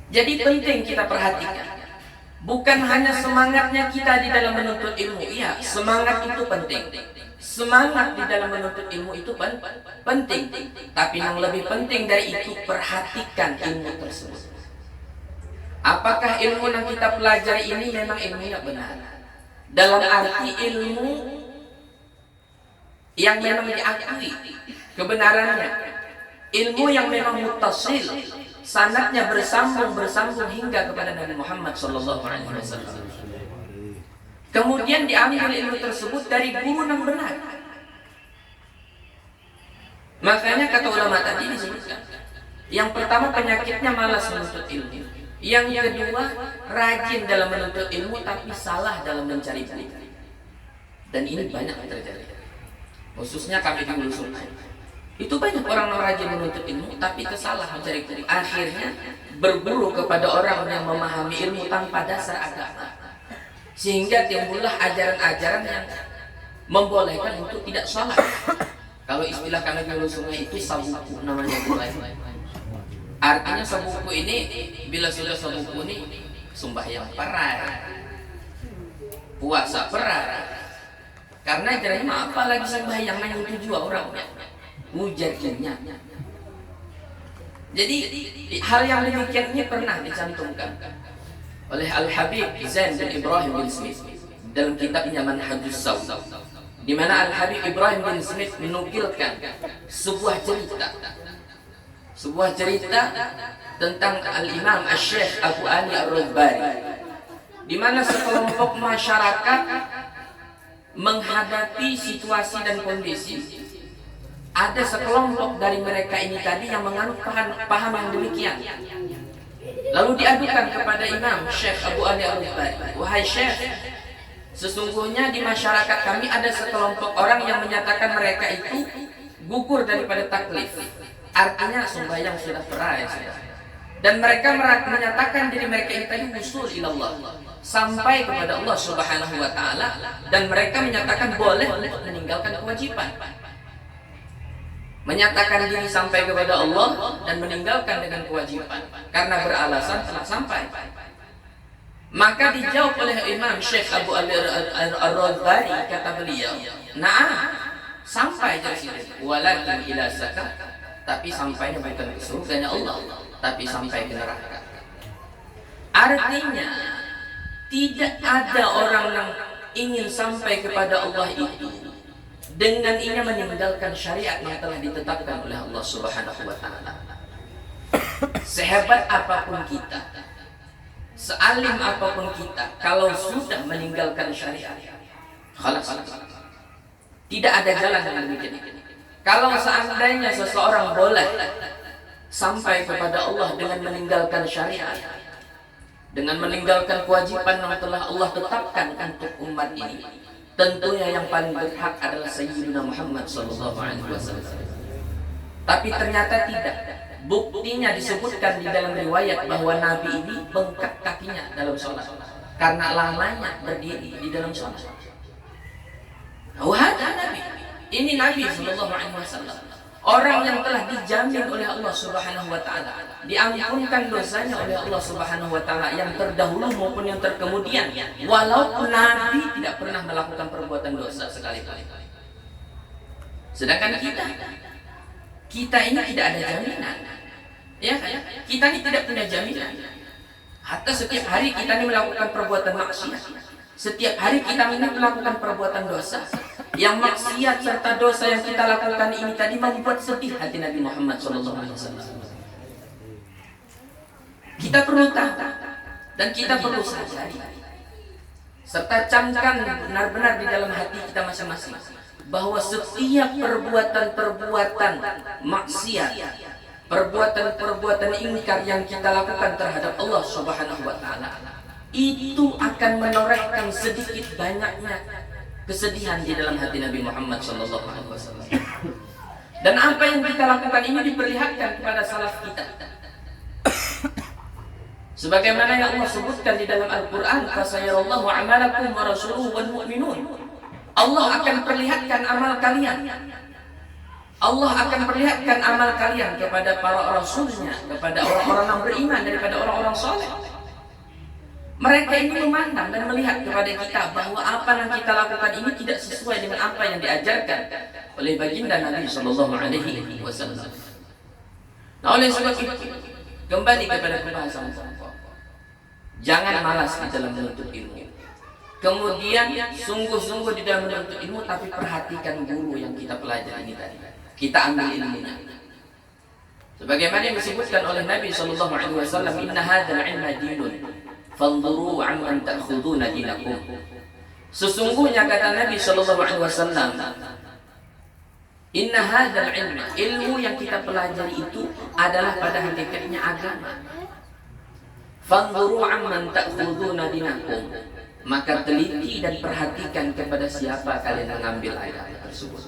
Jadi penting kita perhatikan, bukan hanya semangatnya kita di dalam menuntut ilmu. Iya, semangat itu penting. Semangat di dalam menuntut ilmu itu penting. Tapi yang lebih penting dari itu, perhatikan ilmu tersebut. Apakah ilmu yang kita pelajari ini memang ilmunya benar? Dalam arti ilmu yang memang diakui kebenarannya, ilmu yang memang muttasil, sanadnya bersambung hingga kepada Nabi Muhammad SAW. Kemudian diambil ilmu tersebut dari guru yang benar. Makanya kata ulama tadi disebutkan, yang pertama penyakitnya malas menuntut ilmu. Yang kedua, rajin dalam menuntut ilmu tapi salah dalam mencari ilmu. Dan ini banyak terjadi. Khususnya kami di Hulu Sungai. Itu banyak orang yang rajin menuntut ilmu tapi kesalah mencari ilmu. Akhirnya berguru kepada orang yang memahami ilmu tanpa dasar agama. Sehingga timbullah ajaran-ajaran yang membolehkan untuk tidak sholat. Kalau istilah kami di Hulu Sungai itu sabuku namanya mulai. Artinya sabuku ini, bila sudah sabuku ini, sembahyang perar, puasa perar. Karena ajarannya apa lagi sembahyang yang itu juga orangnya, mujarnya. Jadi hal yang demikian ini pernah dicantumkan oleh Al-Habib Zain bin Ibrahim bin Smith dalam kitabnya Manhajus Saud, di mana Al-Habib Ibrahim bin Smith menukilkan sebuah cerita sebuah cerita tentang Al-Imam Asy-Syaikh Abu Ali Ar-Radbari, di mana sekelompok masyarakat menghadapi situasi dan kondisi. Ada sekelompok dari mereka ini tadi yang menganut paham yang demikian. Lalu diadukan kepada Imam Syekh Abu Ali Ar-Radbari, wahai Syekh, sesungguhnya di masyarakat kami ada sekelompok orang yang menyatakan mereka itu gugur daripada taklif. Artinya sembahyang sudah pernah ya. Dan mereka menyatakan diri mereka ini tadi wusul ilallah, sampai kepada Allah Subhanahu wa taala, dan mereka menyatakan boleh untuk meninggalkan kewajiban. Menyatakan diri sampai kepada Allah dan meninggalkan dengan kewajiban karena beralasan telah sampai. Maka dijawab oleh Imam Syekh Abu Ali Ar-Radbari, kata beliau, "Na'am, sampai dari sini. Walakin ila sakat, tapi sampainya bukan ke surganya Allah, tapi sampai ke neraka." Artinya tidak ada orang yang ingin sampai kepada Allah itu dengan ingin meninggalkan syariat yang telah ditetapkan oleh Allah Subhanahu wa taala. Sehebat apapun kita, sealim apapun kita, kalau sudah meninggalkan syariat, khalas, tidak ada jalan yang demikian. Kalau seandainya seseorang boleh sampai kepada Allah dengan meninggalkan syariat, dengan meninggalkan kewajiban yang telah Allah tetapkan untuk umat ini, tentunya yang paling berhak adalah Sayyidina Muhammad SAW. Tapi ternyata tidak. Buktinya disebutkan di dalam riwayat bahwa Nabi ini bengkak kakinya dalam sholat karena lamanya berdiri di dalam sholat. Wah, Nabi. Ini Nabi SAW, orang yang telah dijamin oleh Allah Subhanahu wa taala, diampunkan dosanya oleh Allah Subhanahu wa taala, yang terdahulu maupun yang terkemudian, walaupun Nabi tidak pernah melakukan perbuatan dosa sekali-kali. Sedangkan kita ini tidak ada jaminan. Ya, kita ini tidak punya jaminan. Hatta setiap hari kita ini melakukan perbuatan maksiat. Setiap hari kita ini melakukan perbuatan dosa. Yang maksiat serta dosa yang kita lakukan ini tadi membuat sedih hati Nabi Muhammad SAW. Kita perlu tahu dan kita perlu sadari serta camkan benar-benar di dalam hati kita masing-masing bahwa setiap perbuatan-perbuatan maksiat, perbuatan-perbuatan ingkar yang kita lakukan terhadap Allah Subhanahu wa taala, itu akan menorehkan sedikit banyaknya kesedihan di dalam hati Nabi Muhammad SAW. Dan apa yang kita lakukan ini diperlihatkan kepada salaf kita. Sebagaimana yang Allah sebutkan di dalam Al-Quran, "Fasayarallahu amalakum wa rasuluhu wal mu'minun." Allah akan perlihatkan amal kalian. Allah akan perlihatkan amal kalian kepada para rasulnya, kepada orang-orang yang beriman daripada orang-orang soleh. Mereka ini memandang dan melihat kepada kita bahwa apa yang kita lakukan ini tidak sesuai dengan apa yang diajarkan oleh baginda Nabi SAW. Nah, oleh sebab itu, kembali kepada pembahasan pokok. Jangan malas di dalam menuntut ilmu. Kemudian sungguh-sungguh di dalam menuntut ilmu, tapi perhatikan guru yang kita pelajari ini tadi. Kita ambil ilmunya. Sebagaimana yang disebutkan oleh Nabi SAW, "Inna hadzal ilma dinun, fanzuru amman ta'khuduna dinakum." Sesungguhnya kata Nabi SAW, "Inna hadzal ilma," ilmu yang kita pelajari itu adalah pada hakikatnya agama. "Fanzuru amman ta'khuduna dinakum," maka teliti dan perhatikan kepada siapa kalian mengambil agama tersebut.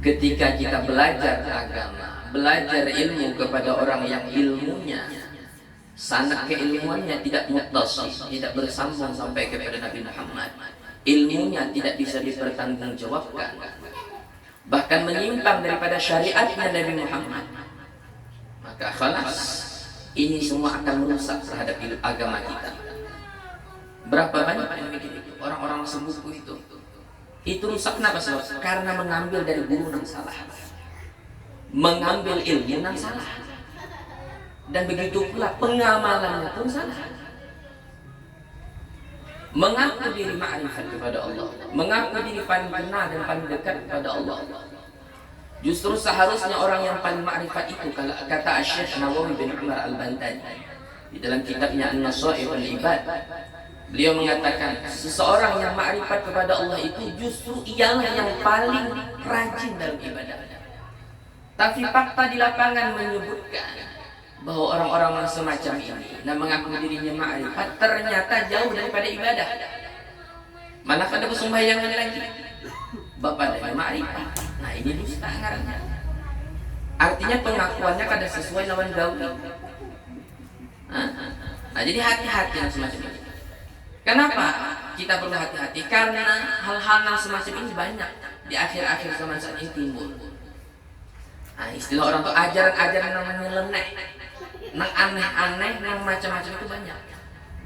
Ketika kita belajar agama, belajar ilmu kepada orang yang ilmunya, sanad keilmuannya tidak muttasil, tidak bersambung sampai kepada Nabi Muhammad, ilmunya tidak bisa dipertanggungjawabkan, bahkan menyimpang daripada syariatnya Nabi Muhammad, maka khalas, ini semua akan merusak terhadap agama kita. Berapa banyak yang begitu orang-orang sembuh itu rusak. Kenapa? Karena mengambil dari guru yang salah, mengambil ilmu yang salah, dan begitu pula pengamalannya pun salah. Mengaku diri ma'rifat kepada Allah, mengaku diri paling benar dan paling dekat kepada Allah, Justru seharusnya orang yang paling ma'rifat itu, kalau kata Syekh Nawawi bin Umar Al-Bantani di dalam kitabnya An-Nasaih wal Ibad, beliau mengatakan seseorang yang ma'rifat kepada Allah itu justru ialah yang paling rajin dalam ibadah. Tapi fakta di lapangan menyebutkan bahwa orang-orang semacam ini yang mengaku dirinya ma'rifat ternyata jauh daripada ibadah. Mana ada persembahyangan lagi bapak dari ma'rifat. Nah ini dusta ngarannya. Artinya pengakuannya kada sesuai lawan gaul. Nah jadi hati-hati yang semacam ini. Kenapa kita perlu hati-hati? Karena hal-hal yang semacam ini banyak di akhir-akhir zaman saat ini timbul. Nah istilah orang tuh ajaran-ajaran namanya nyeleneh, nang aneh-aneh, nang macam-macam itu banyak.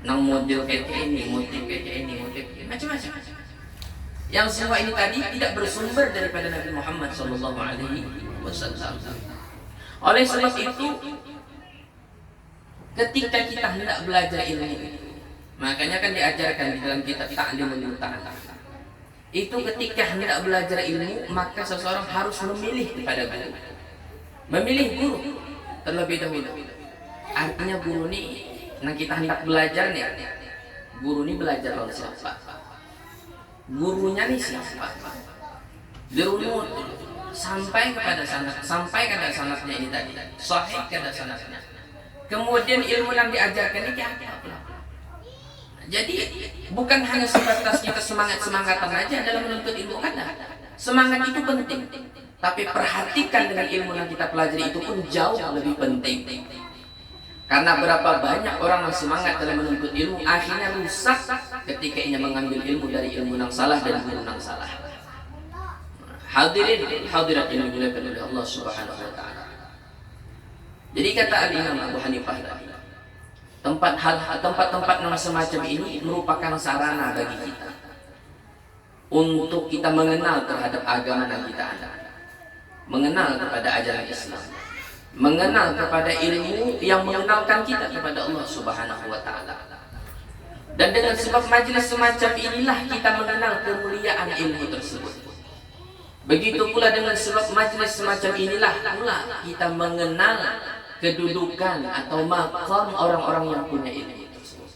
Nang model kayak ini, motif kayak ini, motif macam-macam. Yang semua ini tadi tidak bersumber daripada Nabi Muhammad SAW. Oleh sebab itu, ketika kita hendak belajar ilmu, makanya kan diajarkan di dalam kitab Ta'limul Muta'al. Itu ketika hendak belajar ilmu, maka seseorang harus memilih kepada guru. Memilih guru terlebih dahulu. Artinya guru ini, nah kita hendak belajar nih, guru ini belajar oleh siapa? Gurunya nih siapa? Dirunut sampai kepada sanadnya ini tadi, sahih kepada sanadnya. Kemudian ilmu yang diajarkan ini apa? Jadi bukan hanya sebatas kita semangat-semangatan aja dalam menuntut ilmu, kan? Semangat itu penting, tapi perhatikan dengan ilmu yang kita pelajari itu pun jauh lebih penting. Karena berapa banyak orang yang semangat dalam menuntut ilmu akhirnya rusak ketika ia mengambil ilmu dari ilmu yang salah dan guru yang salah. Hadirin hadirat yang dimuliakan oleh Allah Subhanahu wa taala. Jadi kata Al-Imam Abu Hanifah tadi, tempat-tempat yang semacam ini merupakan sarana bagi kita untuk kita mengenal terhadap agama yang kita ada, mengenal kepada ajaran Islam, mengenal kepada ilmu yang mengenalkan kita kepada Allah Subhanahu wa taala. Dan dengan sebab majelis semacam inilah kita mengenal kemuliaan ilmu tersebut. Begitu pula dengan sebab majelis semacam inilah pula kita mengenal kedudukan atau maqam orang-orang yang punya ilmu tersebut.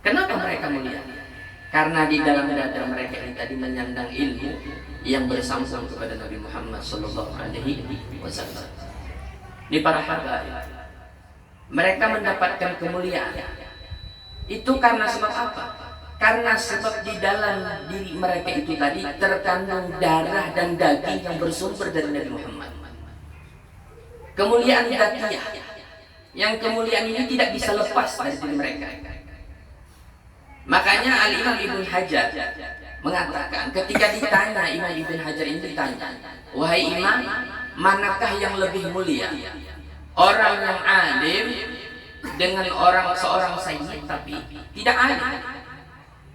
Kenapa mereka mulia? Karena di dalam dada mereka ini tadi menyandang ilmu yang bersambung kepada Nabi Muhammad SAW. Di para habaib, mereka mendapatkan kemuliaan itu karena sebab apa? Karena sebab di dalam diri mereka itu tadi terkandung darah dan daging yang bersumber dari Nabi Muhammad. Kemuliaan dzatiyah, yang kemuliaan ini tidak bisa lepas dari diri mereka. Makanya Al-Imam Ibn Hajar mengatakan, ketika ditanya, Imam Ibn Hajar ini ditanya, wahai imam, manakah yang lebih mulia? Orang yang alim dengan seorang sayyid tapi tidak alim,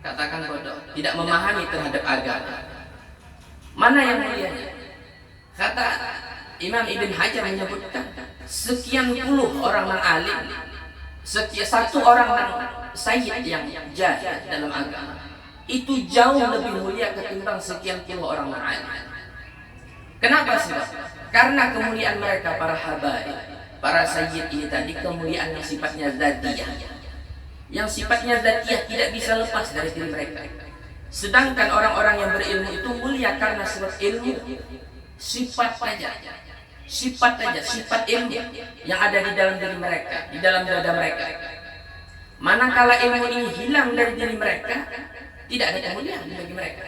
katakan bodoh, tidak memahami terhadap agama. Mana yang mulia? Kata Imam Ibn Hajar menyebutkan sekian puluh orang yang alim, satu orang yang sayyid yang jahil dalam agama itu jauh lebih mulia ketimbang sekian puluh orang yang alim. Kenapa sih? Karena kemuliaan mereka para habaib, para sayyid ini tadi kemuliaan yang sifatnya dzatiyah. Yang sifatnya dzatiyah tidak bisa lepas dari diri mereka. Sedangkan orang-orang yang berilmu itu mulia karena sebab ilmu, sifat ilmu yang ada di dalam diri mereka, di dalam dada mereka. Manakala ilmu ini hilang dari diri mereka, tidak ada kemuliaan bagi mereka.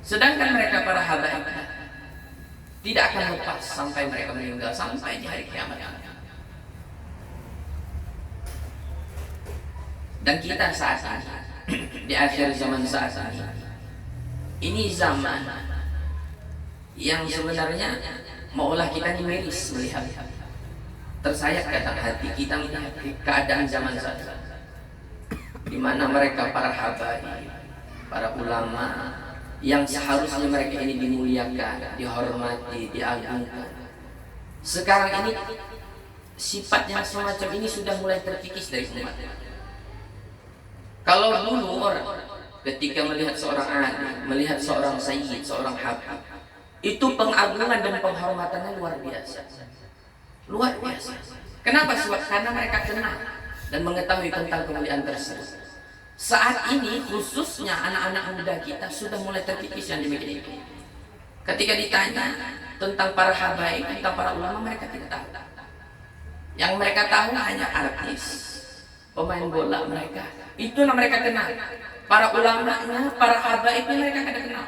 Sedangkan mereka para habaib tidak akan lepas sampai mereka meninggal, sampai di hari kiamat. Dan kita saat ini, di akhir zaman saat ini zaman yang sebenarnya maulah kita miris melihat, tersayat kata hati kita melihat keadaan zaman saat ini, di mana mereka para habaib, para ulama yang seharusnya mereka ini dimuliakan, dihormati, diagungkan. Sekarang ini sifat yang semacam ini sudah mulai terkikis dari umat. Kalau dulu orang ketika melihat seorang alim, melihat seorang sayyid, seorang habib, Itu pengagungan dan penghormatannya luar biasa. Luar biasa. Kenapa? Karena mereka kenal dan mengetahui tentang kemuliaan tersebut. Saat ini khususnya anak-anak muda kita sudah mulai terkikis yang demikian itu. Ketika ditanya tentang para habaib, tentang para ulama, mereka tidak tahu. Yang mereka tahu hanya artis, pemain bola mereka. Itulah mereka kenal. Para ulamanya, para habaibnya mereka tidak kenal.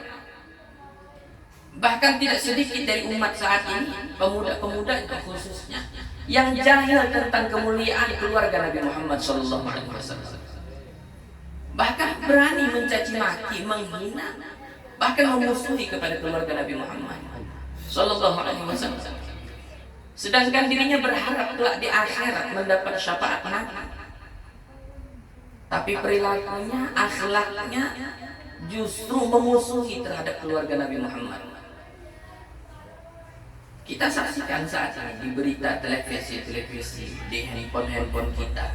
Bahkan tidak sedikit dari umat saat ini, pemuda-pemuda itu khususnya, yang jahil tentang kemuliaan keluarga Nabi Muhammad SAW. Bahkan berani mencaci maki, menghina, bahkan memusuhi kepada keluarga Nabi Muhammad SAW. Sedangkan dirinya berharap kelak di akhirat mendapat syafaat Nabi. Tapi perilakunya, akhlaknya justru memusuhi terhadap keluarga Nabi Muhammad. Kita saksikan saat ini di berita televisi, di handphone kita.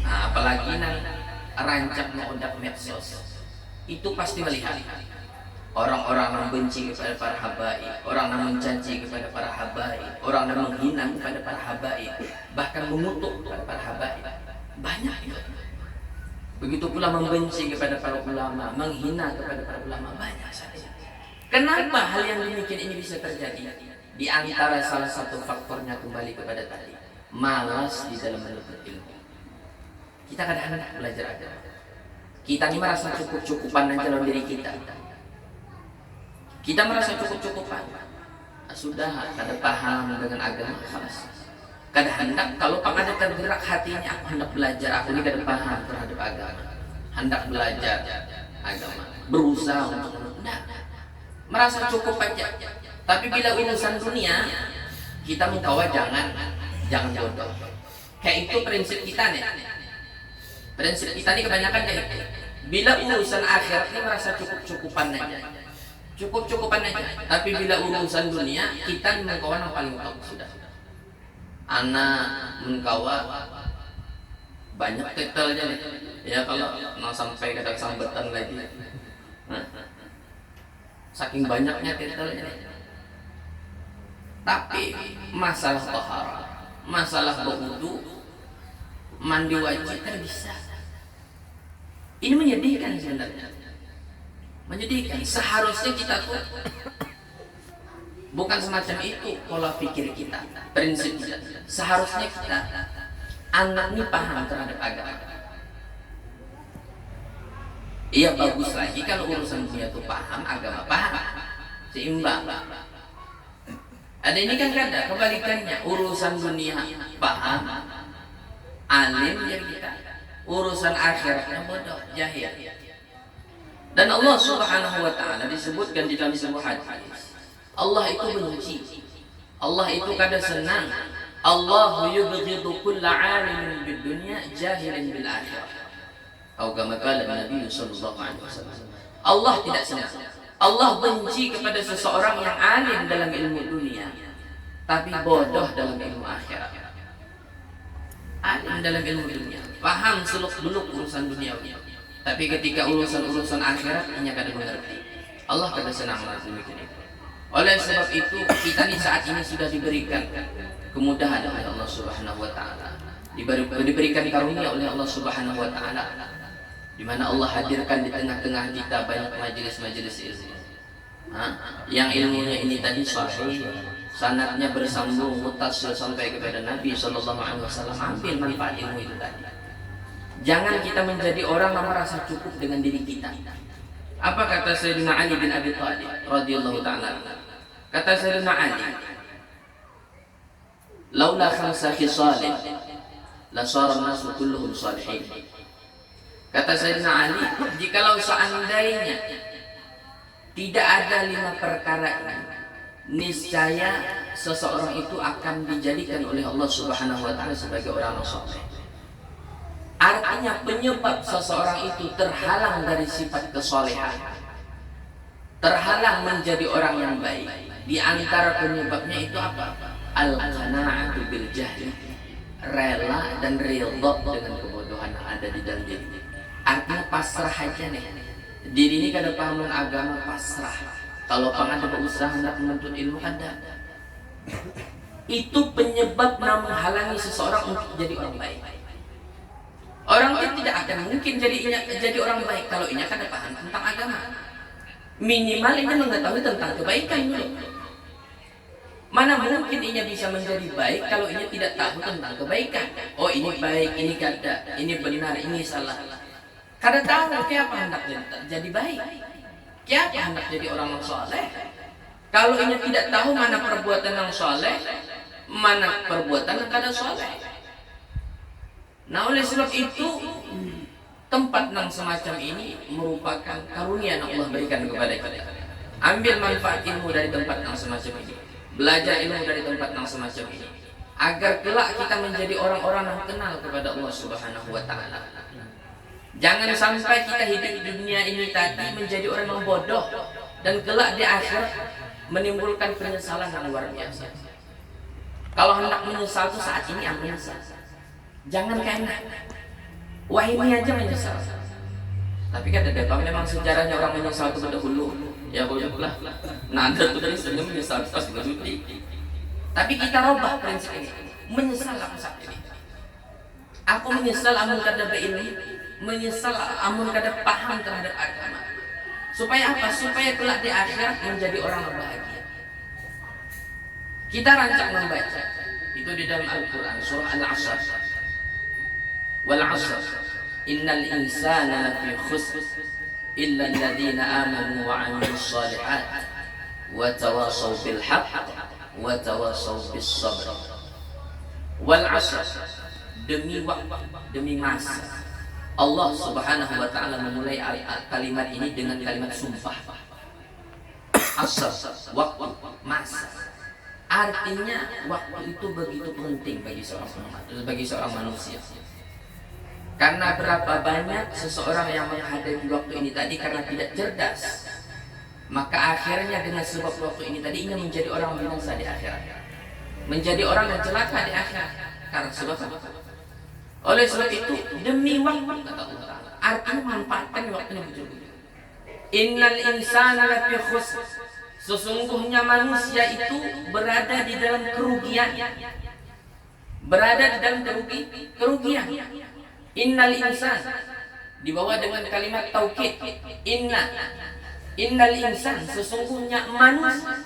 Nah, apalagi rancak mengodak medsos, itu pasti melihat orang-orang membenci kepada para habaib, orang yang mencaci kepada para habaib, orang yang menghina kepada para habaib, bahkan mengutuk kepada para habaib. Banyak itu. Begitu pula membenci kepada para ulama, menghina kepada para ulama, banyak saja. Kenapa hal yang demikian ini bisa terjadi? Di antara salah satu faktornya kembali kepada tadi, malas di dalam menuntut ilmu. Kita kadang-kadang belajar agama. Kita ini merasa cukup-cukupan dengan dalam diri kita. Kita merasa cukup-cukupan. Sudah, kada paham dengan agama, halas. Kada hendak, kalau ada tergerak hatinya, aku hendak belajar, aku ini kada paham terhadap agama. Hendak belajar agama, berusaha untuk merasa cukup aja. Tapi bila urusan dunia, kita mengkawa jangan bodoh. Kayak itu prinsip kita nih. Prinsip kita nih kebanyakan kayak itu. Bila urusan akhirat ini merasa cukup-cukupan aja. Cukup-cukupan aja. Tapi bila urusan dunia, kita mengkawa yang paling top sudah. Anak mengkawa banyak titelnya nih. Ya kalau mau sampai kadang sambetan lagi. Saking banyaknya titelnya. Tapi masalah taharah, masalah berwudu, mandi wajib kan bisa. Ini menyedihkan sebenarnya. Menyedihkan. Seharusnya kita tuh bukan semacam itu pola pikir kita, prinsip kita. Seharusnya kita anak ini paham terhadap agama. Iya bagus lagi kalau urusan dunia itu paham, agama paham, seimbang. Ada ini kan ada kebalikannya, urusan dunia paham, alim jadi kita, urusan akhiratnya bodoh, jahil. Dan Allah Subhanahu wa taala disebutkan di dalam sebuah hadis, Allah itu benci, Allah itu kada senang. Allahu yubghidu kulla 'alimin bid dunya jahilin bil akhirah. Atau kama qala Nabi sallallahu alaihi wasallam. Allah tidak senang. Allah benci kepada seseorang yang alim dalam ilmu dunia tapi bodoh dalam ilmu akhirat. Alim dalam ilmu dunia, paham seluk-beluk urusan duniawi, tapi ketika urusan akhirat hanya kada mengerti. Allah kada senang demikian itu. Oleh sebab itu kita di saat ini sudah diberikan kemudahan oleh Allah Subhanahu wa taala. Diberikan karunia oleh Allah Subhanahu wa taala, di mana Allah hadirkan di tengah-tengah kita banyak majelis-majelis ilmu. Yang ilmunya ini tadi sahih, sanadnya bersambung muttasil sampai kepada Nabi sallallahu alaihi wasallam. Ambil manfaat ilmu itu tadi. Jangan kita menjadi orang yang merasa cukup dengan diri kita. Apa kata Sayyidina Ali bin Abi Thalib radhiyallahu taala? Kata Sayyidina Ali, "Laula khamsa khisalin la sara an-nasu kulluhum salihin." Kata Sayyidina Ali, jikalau seandainya tidak ada 5 perkara ini, niscaya seseorang itu akan dijadikan oleh Allah Subhanahu wa taala sebagai orang yang saleh. Artinya penyebab seseorang itu terhalang dari sifat kesolehan, terhalang menjadi orang yang baik. Di antara penyebabnya itu apa? Al-qana'atu bil jahli, rela dan ridha dengan kebodohan yang ada di dalam diri. Artinya pasrah aja nih. Diri ini kada paham agama, pasrah. Kalau ada berusaha hendak menuntut ilmu ada. Itu penyebab menghalangi seseorang untuk jadi orang baik. Orang itu tidak akan mungkin jadi orang baik kalau inya kada paham tentang agama. Minimal inya mengetahui tentang kebaikan dulu. Mana mungkin inya bisa menjadi baik kalau inya tidak tahu tentang kebaikan. Oh ini baik, ini kada, ini benar, ini salah. Kada tahu kenapa hendak jadi baik. Kenapa hendak jadi orang yang soleh? Kalau inya tidak tahu mana perbuatan yang soleh, mana perbuatan yang kada soleh. Nah oleh sebab itu tempat yang semacam ini merupakan karunia yang Allah berikan kepada kita. Ambil manfaat ilmu dari tempat yang semacam ini, belajar ilmu dari tempat yang semacam ini, agar kelak kita menjadi orang-orang yang kenal kepada Allah Subhanahu wa Ta'ala. Jangan sampai kita hidup di dunia ini tadi menjadi orang yang bodoh dan kelak di akhir menimbulkan penyesalan yang luar biasa. Kalau hendak menyesal itu saat ini yang menyesal. Jangan karena wah ini aja menyesal. Tapi kata Depang memang sejarahnya orang menyesal itu dahulu. Ya bolehlah. Nah anda tuh dari sering menyesal pas bersuci. Tapi kita robah prinsip ini. Menyesal aku saat ini. Aku menyesal amun kada berilmu, menyesal amun kada paham terhadap agama. Supaya apa? Supaya kelak di akhirat menjadi orang yang bahagia. Kita rancang membaca itu di dalam Al-Quran surah Al-Asr. Wal 'asr innal insana lafi khusr illa alladhina amanu wa 'amilus shalihat wa tawassaw bil haqq wa tawassaw bis sabr. Wal 'asr, demi waktu, demi masa. Allah Subhanahu wa Ta'ala memulai kalimat ini dengan kalimat sumpah. Asr, waktu, masa. Artinya waktu itu begitu penting bagi seorang manusia. Karena berapa banyak seseorang yang menghadapi waktu ini tadi karena tidak cerdas, maka akhirnya dengan sebab waktu ini tadi ingin menjadi orang binasa di akhirat, menjadi orang yang celaka di akhirat karena sebab apa? Oleh sebab itu demi waktu, kata Allah, artinya manfaatkan waktunya betul-betul. Innal insana lafi khusr, sesungguhnya manusia itu berada di dalam kerugian, berada di dalam kerugian. Innal insan dibawa dengan kalimat taukid. Innal insan, sesungguhnya manusia,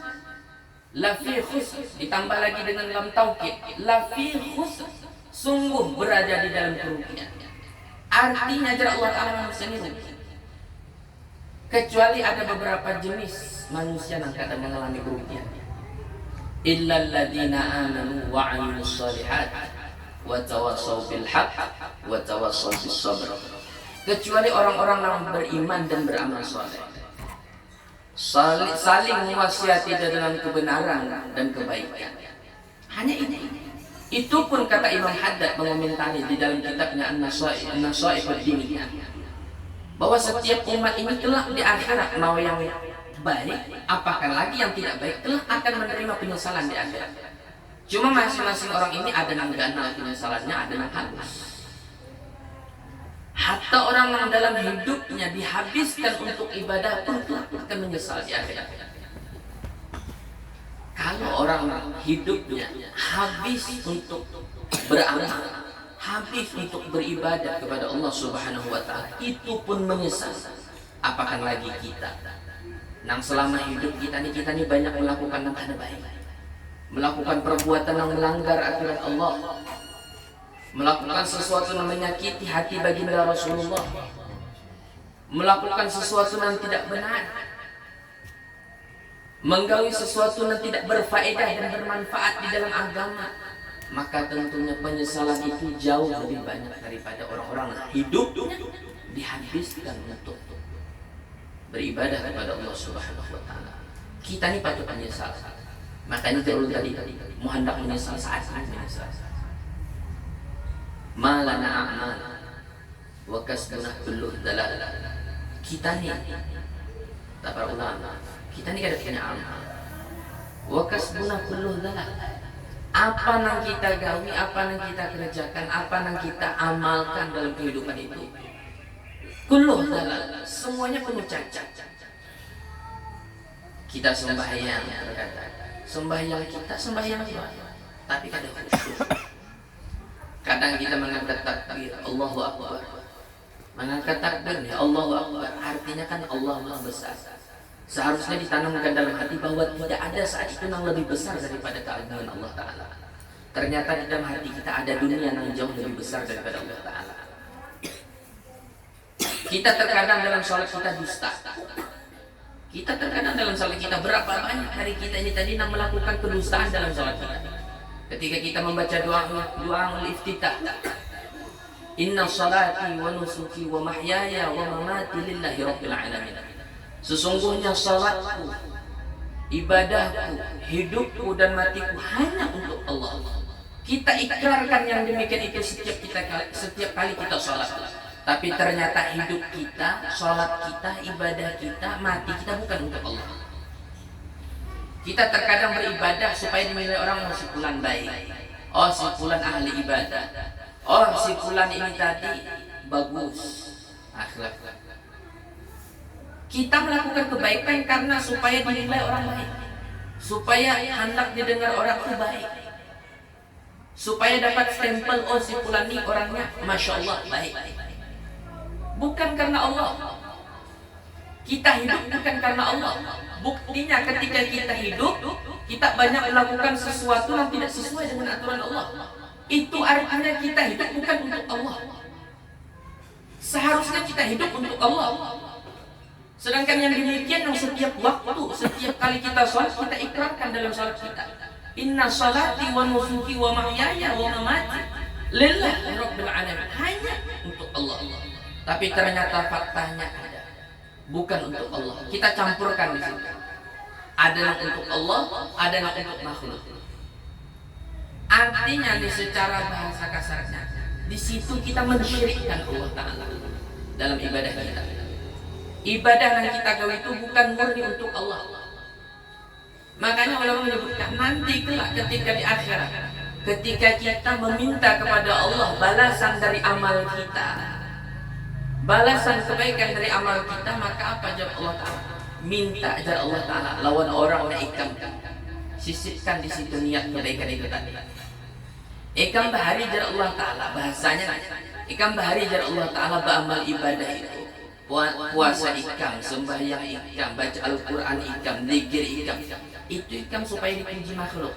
lafi khusr, ditambah lagi dengan lam taukid, lafi khusr, sungguh berada di dalam kerugian. Artinya ajar Allah Ta'ala manusia ini rugi. Kecuali ada beberapa jenis manusia yang kadang mengalami kerugian. Illal ladzina amanu wa 'amilus shalihat wa tawassaw bil haqq wa tawassaw bis sabr. Kecuali orang-orang yang beriman dan beramal saleh, saling mewasiati dalam kebenaran dan kebaikan. Hanya ini. Itu pun kata Imam Haddad mengomentari di dalam kitabnya An-Nasaih ad-Diniyah, bahwa setiap umat ini kelak di akhirat, mau yang baik apakah lagi yang tidak baik, kelak akan menerima penyesalan di akhirat. Cuma masing-masing orang ini ada yang ganal penyesalannya, ada yang halus. Hatta orang yang dalam hidupnya dihabiskan untuk ibadah pun kelak akan menyesal di akhirat. Kalau orang hidupnya habis untuk beramal, habis untuk beribadah kepada Allah Subhanahu wa Ta'ala, itu pun menyesal. Apakah lagi kita? Nang selama hidup kita nih banyak melakukan yang kada baik, melakukan perbuatan yang melanggar aturan Allah, melakukan sesuatu yang menyakiti hati baginda Rasulullah, melakukan sesuatu yang tidak benar, menggawi sesuatu yang tidak berfaedah dan bermanfaat di dalam agama, maka tentunya penyesalan itu jauh lebih banyak daripada orang-orang yang hidupnya dihabiskan untuk beribadah kepada Allah Subhanahu wa Ta'ala. Kita ini patut menyesal. Makanya terlalu tadi mau hendak menyesal saat ini menyesal. Malana a'mal wa kasbuna kulluh dalal. Kita ni para ulama, kita ni kada punya amal. Wa kasbuna kulluh dalal. Apa yang kita gawi, apa yang kita kerjakan, apa yang kita amalkan dalam kehidupan itu, kulluh dalal, semuanya penuh cacat. Kita sembahyang, berkata, sembahyang kita sembahyang apa? Tapi kadang khusyuk. Kadang kita mengangkat takbir, Allahu Akbar. Mengangkat takbir, ya Allahu Akbar. Artinya kan Allah Maha Besar. Seharusnya ditanamkan dalam hati bahwa tidak ada saat itu yang lebih besar daripada keagungan Allah Ta'ala. Ternyata di dalam hati kita ada dunia yang jauh lebih besar daripada Allah Ta'ala. Kita terkadang dalam sholat kita dusta. Kita terkadang dalam sholat kita, berapa banyak dari kita ini tadi yang melakukan kedustaan dalam sholat kita. Ketika kita membaca doa iftitah, inna salati wa nusuki wa mahyaya wa mamati lillahi rabbil alamin. Sesungguhnya salatku, ibadahku, hidupku dan matiku hanya untuk Allah. Kita ikrarkan yang demikian itu setiap kali kita salat. Tapi ternyata hidup kita, salat kita, ibadah kita, mati kita bukan untuk Allah. Kita terkadang beribadah supaya dinilai orang, si fulan baik, oh si fulan ahli ibadah, oh si fulan ini tadi bagus akhlak. Kita melakukan kebaikan karena supaya dinilai orang baik, supaya hendak didengar orang itu baik, supaya dapat stempel, oh si fulan ini orangnya masya Allah baik. Bukan karena Allah. Kita hidup bukan karena Allah. Buktinya ketika kita hidup, kita banyak melakukan sesuatu yang tidak sesuai dengan aturan Allah. Itu artinya kita hidup bukan untuk Allah. Seharusnya kita hidup untuk Allah. Sedangkan yang demikian yang setiap waktu, setiap kali kita sholat, kita ikrarkan dalam sholat kita. Inna salati wa nusuki wa mahyaya wa mamati lillahi rabbil alamin. Hanya untuk Allah. Tapi ternyata faktanya ada, bukan untuk Allah. Kita campurkan di situ. Ada yang untuk Allah, ada yang untuk makhluk. Artinya di secara bahasa kasarnya, di situ kita mensyirikkan Allah Ta'ala dalam ibadah kita. Ibadah yang kita gawe itu bukan murni untuk Allah. Makanya ulama menyebutkan nanti kelak ketika di akhirat, ketika kita meminta kepada Allah balasan dari amal kita, balasan kebaikan dari amal kita, maka apa jawab Allah Ta'ala? Minta ajar Allah Ta'ala lawan orang ikam, sisipkan di situ niat kebaikan itu tadi. Ikam bahari jar Allah Ta'ala, bahasanya ikam bahari jar Allah Ta'ala beramal ibadah itu. Puasa ikam, sembahyang ikam, baca Al-Quran ikam, zikir ikam. Itu ikam supaya dipuji makhluk.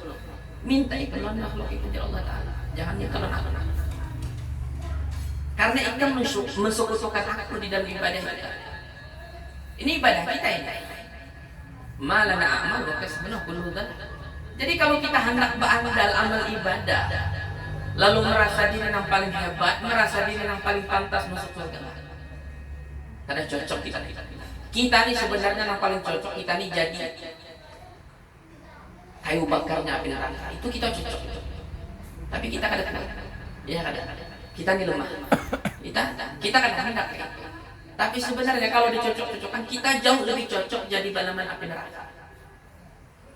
Minta ikam lawan makhluk itu jar Allah Ta'ala. Jangan minta lawan makhluk. Karena ikam mensekutukan aku di dalam ibadah kita. Ini ibadah kita ini. Malana amal wa kasbuna kullu dzalik. Jadi kalau kita hendak berandal amal ibadah, lalu merasa diri yang paling hebat, merasa diri yang paling pantas masuk surga, karena cocok kita. Kita ini sebenarnya yang paling cocok, kita ini jadi kayu bakarnya api neraka. Itu kita cocok. Tapi kita kadang-kadang, ya kadang-kadang kita ini lemah. Kita kadang-kadang hendak. Tapi sebenarnya kalau dicocok-cocokkan, kita jauh lebih cocok jadi balaman api neraka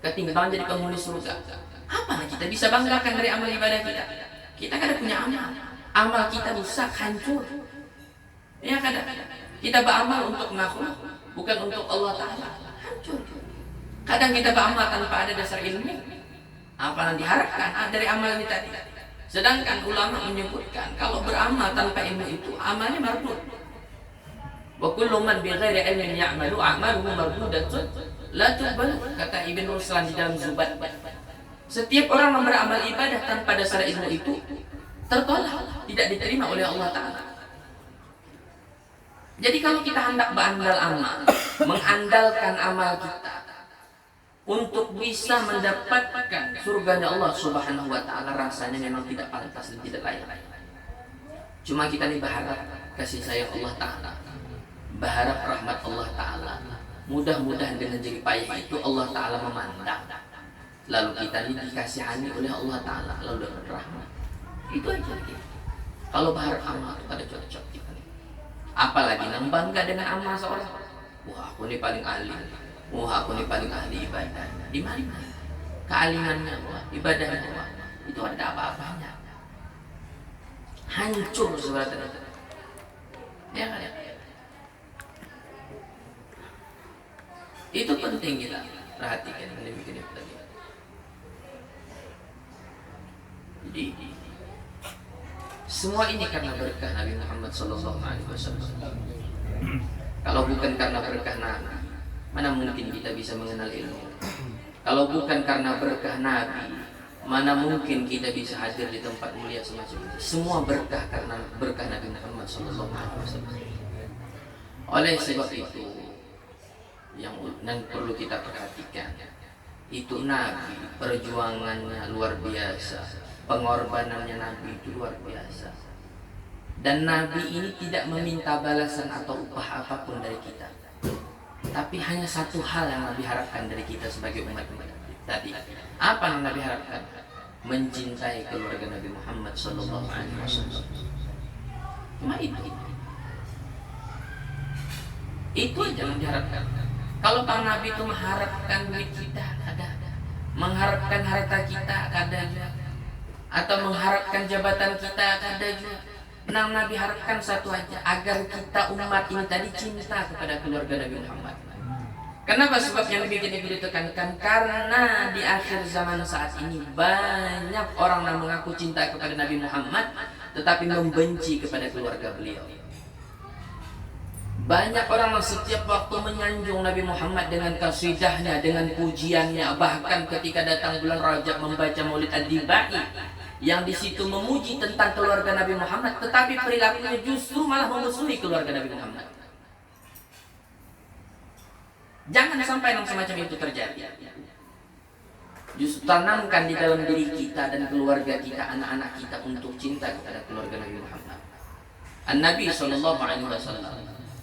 ketimbang jadi penghuni surga. Apa kita bisa banggakan dari amal ibadah kita? Kita kadang punya amal kita rusak, hancur. Ya kadang kita beramal untuk makhluk, bukan untuk Allah Ta'ala, hancur. Kadang kita beramal tanpa ada dasar ilmu. Apa yang diharapkan dari amal ini tadi? Sedangkan ulama menyebutkan kalau beramal tanpa ilmu itu amalnya mardud. Wa kullu man bighairi ilmin ya'malu a'maluhu mardudatun la tuqbal, kata Ibn Ruslan di dalam Zubat. Setiap orang yang beramal ibadah tanpa dasar ilmu itu tertolak, tidak diterima oleh Allah Ta'ala. Jadi kalau kita hendak berandal amal, mengandalkan amal kita untuk bisa mendapatkan surganya Allah Subhanahu wa Ta'ala, rasanya memang tidak pantas dan tidak layak. Cuma kita ini berharap kasih sayang Allah Ta'ala, berharap rahmat Allah Ta'ala. Mudah-mudahan dengan jerih payah itu Allah Ta'ala memandang, lalu kita ini dikasihani oleh Allah Ta'ala, lalu dapat rahmat. Itu aja kita. Kalau berharap amal itu ada cocok kita. Apalagi nang bangga dengan amal seorang. Wah, aku ini paling ahli. Wah, aku ini paling ahli ibadah. Di mana? Kealimannya, wah, ibadahnya, wah, itu ada apa-apanya. Hancur sebenarnya. Ya kan? Itu penting kita. Perhatikan ini tadi. Jadi semua ini karena berkah Nabi Muhammad SAW. Kalau bukan karena berkah Nabi, mana mungkin kita bisa mengenal ilmu? Kalau bukan karena berkah Nabi, mana mungkin kita bisa hadir di tempat mulia semacam ini? Semua berkah karena berkah Nabi Muhammad SAW. Oleh sebab itu, yang perlu kita perhatikan, itu Nabi perjuangannya luar biasa, pengorbanannya Nabi itu luar biasa. Dan Nabi ini tidak meminta balasan atau upah apapun dari kita, tapi hanya satu hal yang Nabi harapkan dari kita sebagai umat-umat tadi. Apa yang Nabi harapkan? Mencintai keluarga Nabi Muhammad SAW. Cuma itu aja yang diharapkan. Kalau Pak Nabi itu mengharapkan duit kita, ada. Mengharapkan harta kita, ada juga. Atau mengharapkan jabatan kita, ada juga. Nah, Nabi harapkan satu aja, agar kita umat ini tadi cinta kepada keluarga Nabi Muhammad. Kenapa sebabnya Nabi ini ditekankan? Karena di akhir zaman saat ini banyak orang yang mengaku cinta kepada Nabi Muhammad, tetapi membenci kepada keluarga beliau. Banyak orang yang setiap waktu menyanjung Nabi Muhammad dengan kasidahnya, dengan pujiannya, bahkan ketika datang bulan Rajab membaca Maulid Ad-Dibai yang di situ memuji tentang keluarga Nabi Muhammad, tetapi perilakunya justru malah memusuhi keluarga Nabi Muhammad. Jangan sampai yang semacam itu terjadi. Justru tanamkan di dalam diri kita dan keluarga kita, anak-anak kita untuk cinta kepada keluarga Nabi Muhammad. An-Nabi SAW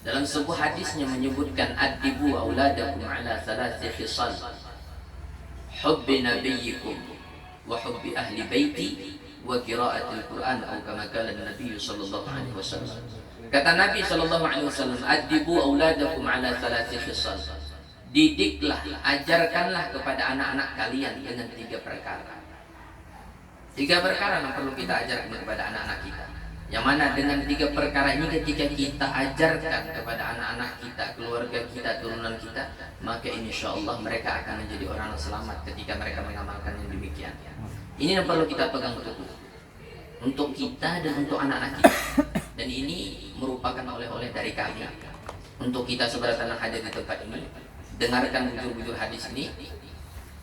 dalam sebuah hadisnya menyebutkan addibu auladakum ala thalathi khisal, hubbi nabiyyikum wa hubbi ahli baiti wa qira'atil Qur'an, atau kama qala Nabi sallallahu alaihi wasallam. Kata Nabi sallallahu alaihi wasallam, addibu auladakum ala thalathi khisal. Didiklah, ajarkanlah kepada anak-anak kalian dengan 3 perkara. 3 perkara yang perlu kita ajarkan kepada anak-anak kita. Yang mana dengan 3 perkara ini ketika kita ajarkan kepada anak-anak kita, keluarga kita, turunan kita, maka insya Allah mereka akan menjadi orang yang selamat ketika mereka mengamalkan yang demikian. Ini yang perlu kita pegang teguh untuk kita dan untuk anak-anak kita. Dan ini merupakan oleh-oleh dari kami untuk kita sebaratan yang hadir di tempat ini. Dengarkan bujur-bujur hadis ini,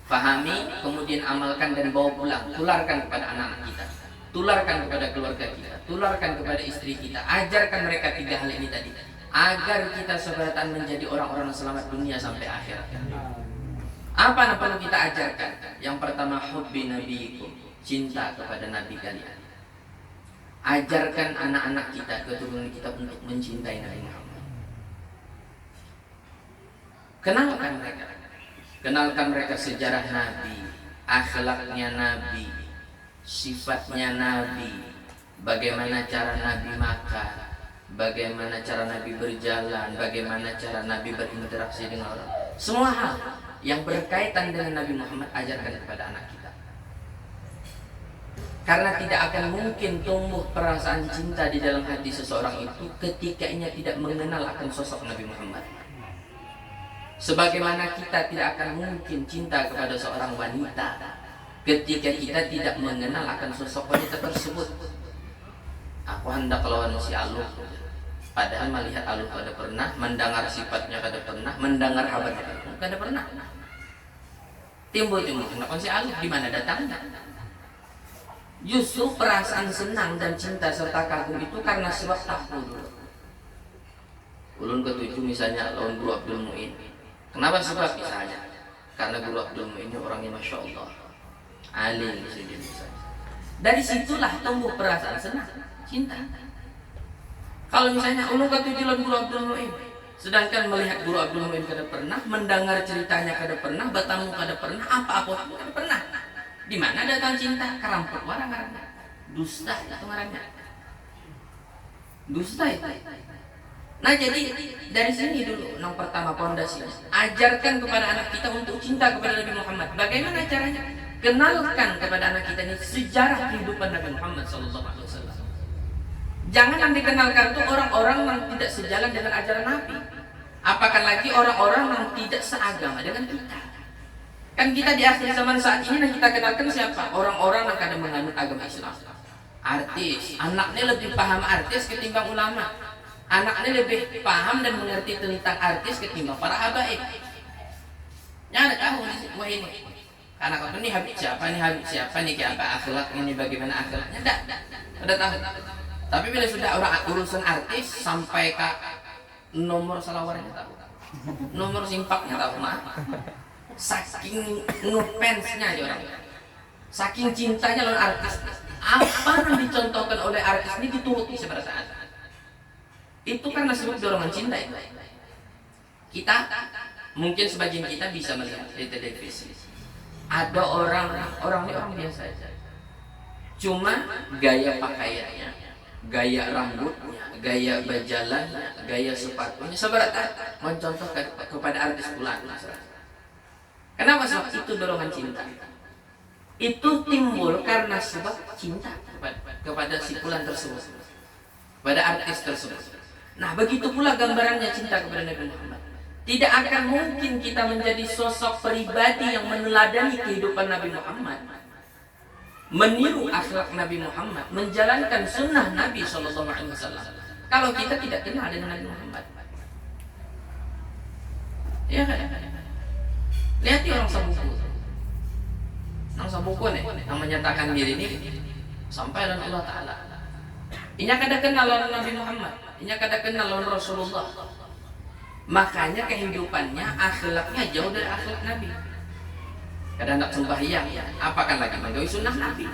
fahami, kemudian amalkan dan bawa pulang, tularkan kepada anak-anak kita, tularkan kepada keluarga kita, tularkan kepada istri kita, ajarkan mereka 3 hal ini tadi, agar kita sebaratan menjadi orang-orang yang selamat dunia sampai akhirat. Apa yang perlu kita ajarkan? Yang pertama, hubbi nabiyikum, cinta kepada nabi kalian. Ajarkan anak-anak kita, keturunan kita untuk mencintai Nabi Muhammad. Kenalkan mereka sejarah Nabi, akhlaknya Nabi, sifatnya Nabi, bagaimana cara Nabi makan, bagaimana cara Nabi berjalan, bagaimana cara Nabi berinteraksi dengan orang. Semua hal yang berkaitan dengan Nabi Muhammad ajarkan kepada anak kita. Karena tidak akan mungkin tumbuh perasaan cinta di dalam hati seseorang itu ketika ia tidak mengenal akan sosok Nabi Muhammad. Sebagaimana kita tidak akan mungkin cinta kepada seorang wanita ketika kita tidak mengenal akan sosok wanita tersebut. Aku hendak lawan si Aluh, padahal melihat Aluh kada pernah, mendengar sifatnya kada pernah, mendengar kabarnya kada pernah. Timbul hendak si Aluh, di mana datangnya? Justru perasaan senang dan cinta serta kagum itu karena sebab takut. Ulun ke-7 misalnya lawan Guru Abdul Mu'in. Kenapa sebab misalnya? Karena Guru Abdul Mu'in ini orangnya Masya Allah, alim misalnya. Dari situlah tumbuh perasaan senang, cinta. Kalau misalnya ulun ke-7 lawan Guru Abdul Mu'in, sedangkan melihat Guru Abdul Mu'in kada pernah, mendengar ceritanya kada pernah, bertamu kada pernah, apa-apa kada pernah. Di mana datang cinta? Kerampok orang-orangnya. Dusta itu orangnya. Dusta itu. Nah jadi dari sini dulu yang pertama pondasi, ajarkan kepada anak kita untuk cinta kepada Nabi Muhammad. Bagaimana caranya? Kenalkan kepada anak kita ini sejarah kehidupan Nabi Muhammad SAW. Jangan yang dikenalkan itu orang-orang yang tidak sejalan dengan ajaran Nabi. Apakah lagi orang-orang yang tidak seagama dengan kita. Kan kita di akhir zaman saat ini yang kita kenalkan siapa? Orang-orang yang kadang menganut agama Islam. Artis, anaknya lebih paham artis ketimbang ulama. Anaknya lebih paham dan mengerti tentang artis ketimbang para habaib. Ya ada tahu semua ini. Anak apa nih Habib siapa nih apa akhlak ini bagaimana akhlaknya? Enggak. Udah tahu. Tapi bila sudah orang urusan artis sampai ke nomor salawarnya tahu. Nomor simpaknya tahu mah. Saking ngefansnya aja orang, saking cintanya lawan artis, apa yang dicontohkan oleh artis ini dituruti pada saat itu karena sebab dorongan cinta itu. Kita mungkin sebagian kita bisa melihat di televisi ada orang biasa aja, cuma gaya pakaiannya, gaya rambutnya, gaya berjalannya, gaya sepatunya seberapa mencontohkan kepada artis bulan. Kenapa? Sebab itu dorongan cinta. Itu timbul karena sebab cinta kepada si fulan tersebut, pada artis tersebut. Nah, begitu pula gambarannya cinta kepada Nabi Muhammad. Tidak akan mungkin kita menjadi sosok pribadi yang meneladani kehidupan Nabi Muhammad, meniru akhlak Nabi Muhammad, menjalankan sunnah Nabi SAW, kalau kita tidak kenal dengan Nabi Muhammad. Ya kan? Lihat orang sabuku nih, yang menyatakan diri ini sampai dan Allah Ta'ala. Ini kada kenal lawan Nabi Muhammad, ini kada kenal lawan Rasulullah. Makanya kehidupannya, akhlaknya jauh dari akhlak Nabi. Kada hendak sembahyang, apakan lagi menggawi sunnah Nabi.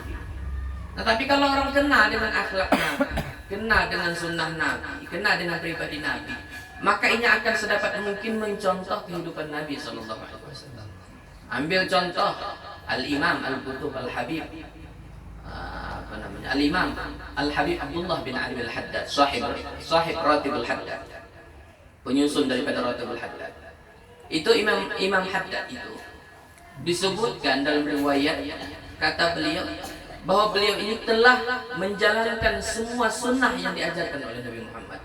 Nah, tapi kalau orang kenal dengan akhlak Nabi, kenal dengan sunnah Nabi, kenal dengan pribadi Nabi, maka ini akan sedapat mungkin mencontoh kehidupan Nabi SAW. Ambil contoh Al-Imam Al-Qutub Al-Habib, Al-Imam Al-Habib Abdullah bin Ali Al-Haddad, sahib Ratib Al-Haddad, penyusun daripada Ratib Al-Haddad. Itu Imam Haddad itu disebutkan dalam riwayat, kata beliau bahwa beliau ini telah menjalankan semua sunnah yang diajarkan oleh Nabi Muhammad.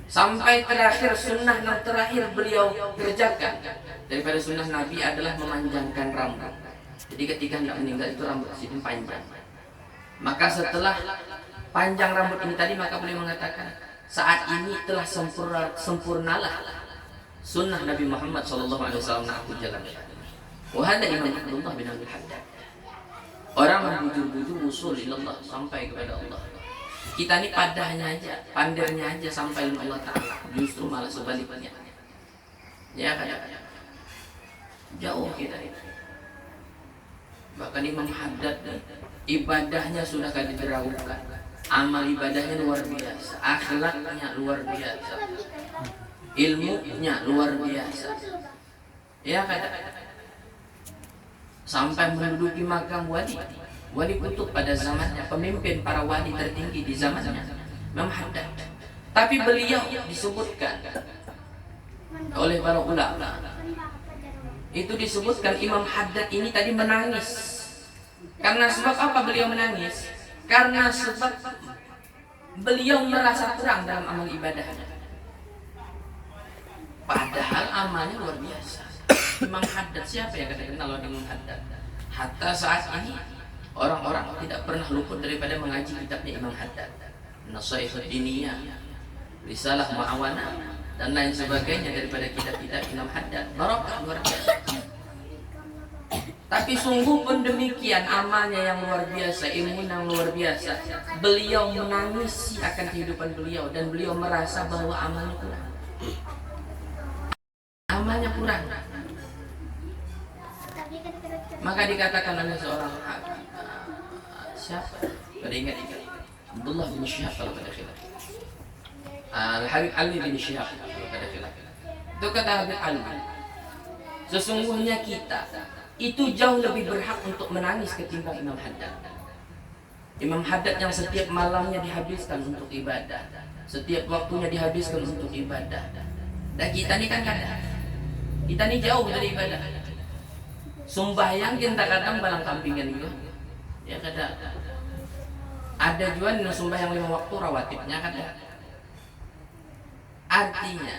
Sampai terakhir sunnah yang terakhir beliau kerjakan daripada sunnah Nabi adalah memanjangkan rambut. Jadi ketika hendak meninggal itu rambut sini panjang. Maka setelah panjang rambut ini tadi, maka beliau mengatakan saat ini telah sempurnalah sunnah Nabi Muhammad SAW yang aku jalankan. Wahada Imam Abdullah bin Abdul Haddad, orang yang bujur-bujur usul ilallah, sampai kepada Allah. Kita ini padahnya aja, pandirnya aja sampai ke Allah Ta'ala. Justru malah sebaliknya. Ya kan? Jauh kita ini. Bahkan Imam Haddad ibadahnya sudah kali diragukan. Amal ibadahnya luar biasa, akhlaknya luar biasa, ilmunya luar biasa. Ya kan? Sampai menduduki makam wali kutub pada zamannya, pemimpin para wali tertinggi di zamannya, Imam Haddad. Tapi beliau disebutkan oleh para ulama, itu disebutkan Imam Haddad ini tadi menangis. Karena sebab apa beliau menangis? Karena sebab beliau merasa kurang dalam amal ibadahnya. Padahal amalnya luar biasa. Imam Haddad, siapa yang tidak kenal Imam Haddad? Hatta saat ini orang-orang tidak pernah luput daripada mengaji kitabnya Imam Haddad, Nasihat Diniyah, Risalah Mu'awana, dan lain sebagainya daripada kitab-kitab Imam Haddad. Barokah luar biasa. Tapi sungguh pun demikian, amalnya yang luar biasa, ilmu yang luar biasa. Beliau menangis akan kehidupan beliau dan beliau merasa bahwa amalnya kurang. Amalnya kurang. Maka dikatakan oleh seorang siapa? Pada ingat Abdullah bin Syihab kalau pada khilaf. Al-Habib Ali bin Syihab kalau pada khilaf. Itu kata Habib Ali, sesungguhnya kita itu jauh lebih berhak untuk menangis ketimbang Imam Haddad. Imam Haddad yang setiap malamnya dihabiskan untuk ibadah, setiap waktunya dihabiskan untuk ibadah. Dan kita ni kan kadang, kita ni jauh dari ibadah. Sembahyang kita kadang balang kampingan juga. Ya kadang. Ada juga yang sembahyang 5 waktu rawatibnya kadang. Artinya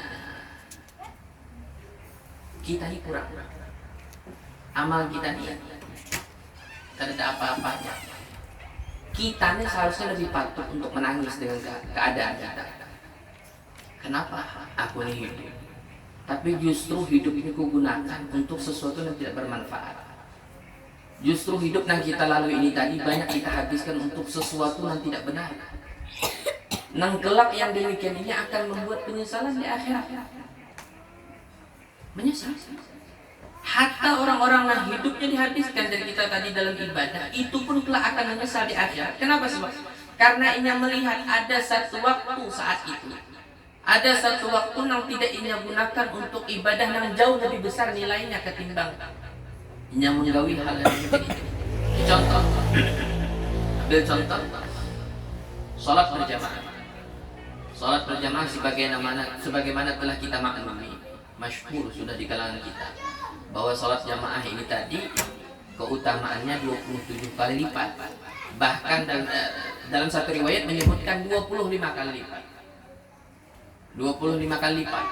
kita ini kurang. amal kita nih tidak ada apa-apanya. Kita nih seharusnya lebih patut untuk menangis dengan keadaan kita. Kenapa aku ini hidup? Tapi justru hidup ini kugunakan untuk sesuatu yang tidak bermanfaat. Justru hidup yang kita lalui ini tadi banyak kita habiskan untuk sesuatu yang tidak benar. Nang kelak yang demikian ini akan membuat penyesalan di akhirat. Menyesal. Hatta orang-orang yang hidupnya dihabiskan dari kita tadi dalam ibadah, itu pun kelak akan menyesal di akhirat. Kenapa sih? Karena ia melihat ada satu waktu saat itu, ada satu waktu yang tidak ia gunakan untuk ibadah yang jauh lebih besar nilainya ketimbang ia menggawi hal yang seperti itu. Contoh, ambil contoh, sholat berjamaah. Sholat berjamaah sebagaimana telah kita maklumi, masyhur sudah di kalangan kita, bahwa sholat jamaah ini tadi keutamaannya 27 kali lipat. Bahkan dalam satu riwayat menyebutkan 25 kali lipat. 25 kali lipat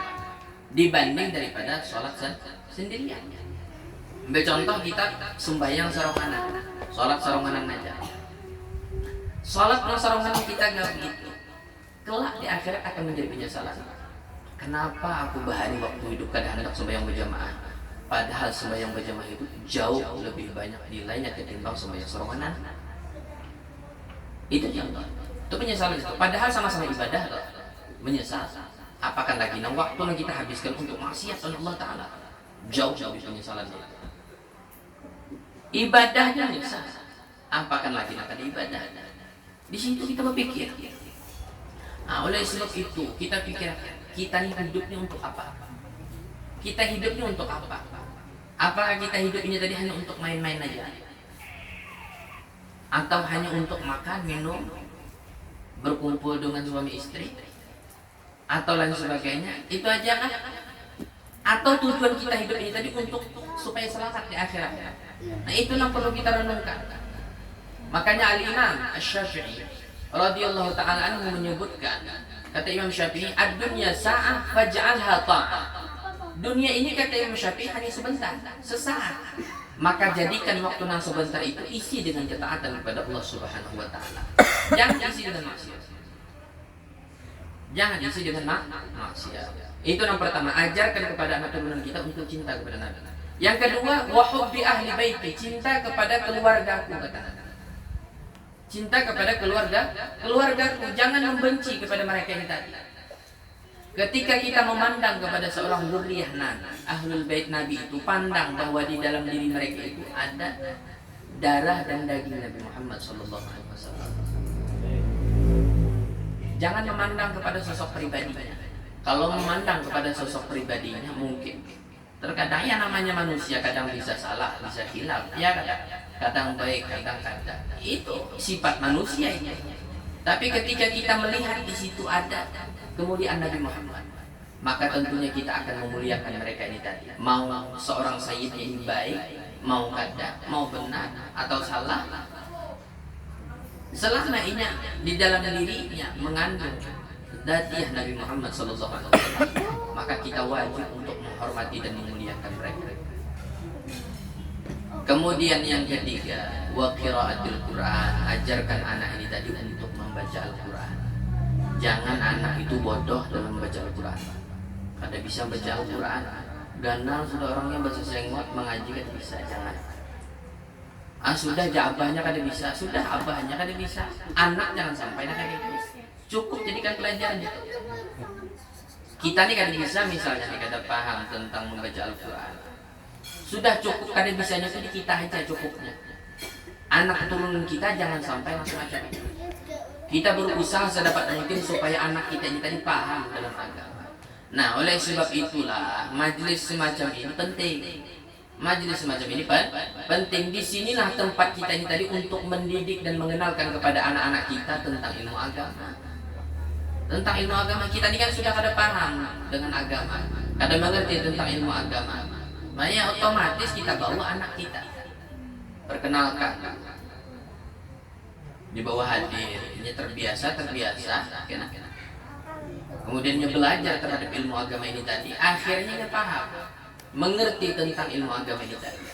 dibanding daripada sholat sendirian. Ambil contoh kita sembahyang saronganan, sholat saronganan aja. Sholat saronganan kita gak begitu, kelak di akhirat akan menjadi penyesalan. Kenapa aku bahari waktu hidup kadang hendak sembahyang berjamaah, padahal sembahyang berjamaah itu jauh lebih banyak nilainya ketimbang sembahyang saronganan. Itu contoh, itu penyesalan itu. Padahal sama-sama ibadah loh, menyesal. Apakan lagi nah waktu yang kita habiskan untuk maksiat Allah Ta'ala, jauh lebih penyesalan itu. Ibadahnya nyesal, apakan lagi nak ada ibadah. Di situ kita berpikir. Nah, oleh sebab itu kita pikir kita ini hidupnya untuk apa? Kita hidupnya untuk apa? Apakah kita hidup ini tadi hanya untuk main-main aja? Atau hanya untuk makan, minum, berkumpul dengan suami istri, atau lain sebagainya? Itu aja kan? Atau tujuan kita hidup ini tadi untuk supaya selamat di akhirat? Nah, itu yang perlu kita renungkan. Makanya Al-Imam Asy-Syafi'i radhiyallahu ta'ala anhu menyebutkan, kata Imam Syafi'i, ad-dunya sa'ah faj'alha ta'ah. Dunia ini, kata Imam Syafi'i, hanya sebentar, sesaat. Maka jadikan waktu yang sebentar itu isi dengan ketaatan kepada Allah Subhanahu wa ta'ala. Jangan isi dengan maksiat. Jangan isi dengan maksiat. Itu yang pertama, ajarkan kepada anak turunan kita untuk cinta kepada Nabi. Yang kedua, wa hubbi ahli baiti, cinta kepada keluargaku, kata Nabi. Cinta kepada keluargaku, jangan membenci kepada mereka yang tadi. Ketika kita memandang kepada seorang zuriyah Nabi, ahlul bait Nabi itu, pandang bahwa di dalam diri mereka itu ada darah dan daging Nabi Muhammad sallallahu alaihi wasallam. Jangan memandang kepada sosok pribadinya. Kalau memandang kepada sosok pribadinya, mungkin terkadang ya namanya manusia, kadang bisa salah, bisa hilaf, ya kadang baik, kadang itu sifat manusia ini. Tapi ketika kita melihat di situ ada kemuliaan Nabi Muhammad, maka tentunya kita akan memuliakan mereka ini tadi. Mau seorang sayyidnya ini baik, mau kadang, mau benar atau salah, selama ini di dalam dirinya mengandung dzatiyah Nabi Muhammad SAW, maka kita wajib untuk menghormati dan memuliakan mereka. Kemudian yang ketiga, wa qiraatul Quran, ajarkan anak ini tadi untuk membaca Al-Quran. Jangan anak itu bodoh dalam membaca Al-Quran. Kada bisa baca Al-Quran, ganal sudah orangnya bahasa sengot, mengaji kada bisa, jangan. Sudah abahnya kada bisa, sudah abahnya kada bisa, anak jangan sampai nak kayak gitu. Cukup jadikan pelajaran itu. Kita nih kada bisa, misalnya nih kada paham tentang membaca Al-Quran, sudah cukup kada bisanya itu di kita aja cukupnya. Anak keturunan kita jangan sampai macam-macam itu. Kita berusaha sedapat mungkin supaya anak kita ini tadi paham dalam agama. Nah, oleh sebab itulah majelis semacam ini penting. Majelis semacam ini penting. Di sinilah tempat kita ini tadi untuk mendidik dan mengenalkan kepada anak-anak kita tentang ilmu agama. Tentang ilmu agama kita ini kan sudah kada paham dengan agama, kada mengerti tentang ilmu agama. Makanya otomatis kita bawa anak kita, perkenalkan, di bawah hadir, ini terbiasa, kemudian dia belajar terhadap ilmu agama ini tadi, akhirnya dia paham, mengerti tentang ilmu agama ini tadi.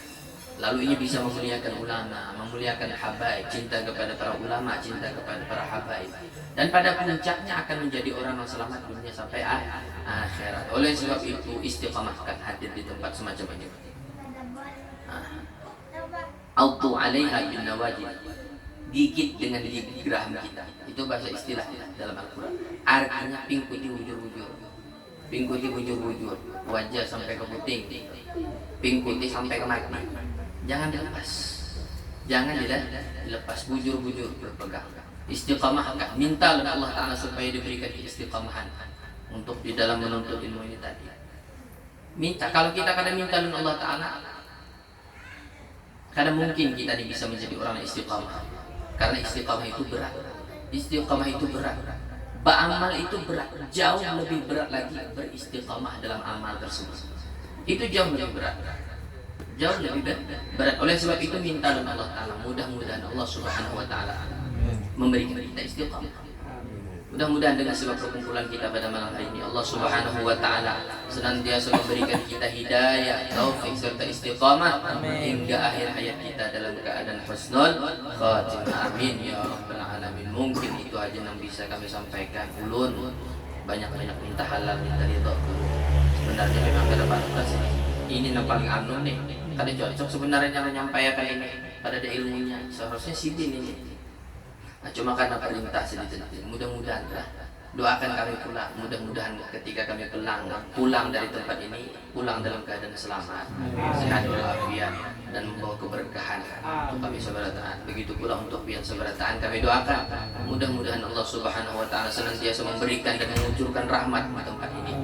Lalu ini bisa memuliakan ulama, memuliakan habaib, cinta kepada para ulama, cinta kepada para habaib. Dan pada puncaknya akan menjadi orang yang selamat dunia sampai akhirat. Oleh sebab itu istiqamahkan hadir di tempat semacam ini. Autu 'alaiha bin nawajid. Gigit dengan gigi geraham kita. Itu bahasa istilah dalam Al-Qur'an. Artinya pingkuti bujur-bujur. Pingkuti bujur-bujur, wajah sampai ke puting. Pingkuti sampai ke mati. Jangan dilepas. Jangan dilepas, bujur-bujur berpegang. Istiqamahkan, minta oleh Allah Ta'ala supaya diberikan istiqamahan untuk di dalam menuntut ilmu ini tadi. Minta, kalau kita kadang minta oleh Allah Ta'ala, kadang mungkin kita bisa menjadi orang yang istiqamah. Karena istiqamah itu berat. Istiqamah itu berat. Beramal itu berat. Jauh lebih berat lagi beristiqamah dalam amal tersebut. Itu jauh lebih berat. Jauh lebih berat. Oleh sebab itu minta oleh Allah Ta'ala. Mudah-mudahan Allah Subhanahu Wa Ta'ala memberikan kita istiqamah. Mudah-mudahan dengan sebab perkumpulan kita pada malam hari ini Allah Subhanahu Wa Ta'ala senantiasa memberikan kita hidayah, taufik serta istiqamah hingga akhir hayat kita dalam keadaan husnul khatimah. Amin ya rabbal alamin. Mungkin itu aja yang bisa kami sampaikan. Ulun banyak-banyak minta halal, minta ridho. Sebenarnya memang ada batas ini yang paling anu nih. Kada cocok sebenarnya yang menyampaikan ini. Kada ada ilmunya. Seharusnya sidin ini. Nah, cuma karena perintah sedikit. Mudah-mudahan lah. Doakan kami pula. Mudah-mudahan ketika kami pulang dari tempat ini, pulang dalam keadaan selamat, sehat walafiat, dan membawa keberkahan untuk kami seberataan. Begitu pula untuk pian seberataan kami doakan. Mudah-mudahan Allah Subhanahu Wa Ta'ala senantiasa memberikan dan mengucurkan rahmat di tempat ini.